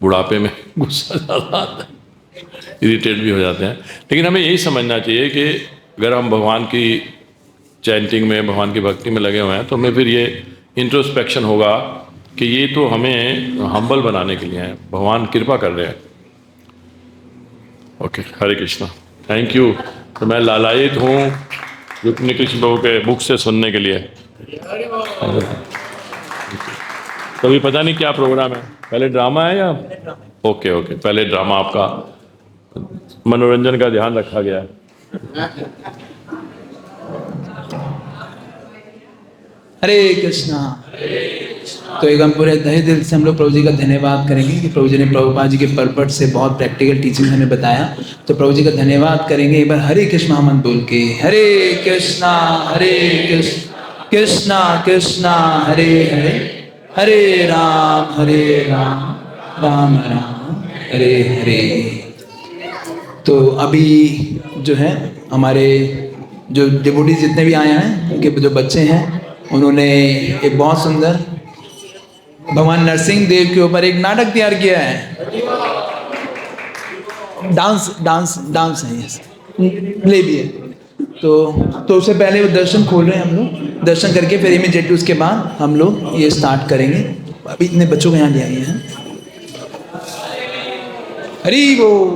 बुढ़ापे में गुस्सा ज़्यादा आता है, इरिटेट भी हो जाते हैं। लेकिन हमें यही समझना चाहिए कि अगर हम भगवान की चैंटिंग में, भगवान की भक्ति में लगे हुए हैं, तो हमें फिर ये इंट्रोस्पेक्शन होगा कि ये तो हमें हम्बल बनाने के लिए है, भगवान कृपा कर रहे हैं। Okay, Hare Krishna, thank you. तो मैं लालायित हूँ रुक्मिणी कृष्ण प्रभु के मुख से सुनने के लिए। तो अभी पता नहीं क्या प्रोग्राम है, पहले ड्रामा है या? ओके ओके, पहले ड्रामा, आपका मनोरंजन का ध्यान रखा गया है। हरे कृष्णा। तो एक हम पूरे तहे दिल से हम लोग प्रभु जी का धन्यवाद करेंगे कि प्रभु जी ने प्रभुपाद जी के परपट से बहुत प्रैक्टिकल टीचिंग हमें बताया। तो प्रभु जी का धन्यवाद करेंगे एक बार हरे कृष्णा मंत्र बोल के। हरे कृष्णा कृष्णा कृष्णा हरे हरे, हरे राम राम राम हरे हरे। तो अभी जो है हमारे जो डिवोटी जितने भी आए हैं, उनके जो बच्चे हैं, उन्होंने एक बहुत सुंदर भगवान नरसिंह देव के ऊपर एक नाटक तैयार किया है। डांस है, यस, प्ले भी है। तो उससे पहले वो दर्शन खोल रहे हैं, हम लोग दर्शन करके फिर इमीडिएटली उसके बाद हम लोग ये स्टार्ट करेंगे। अभी इतने बच्चों को यहाँ ले आए हैं। हरि बोल।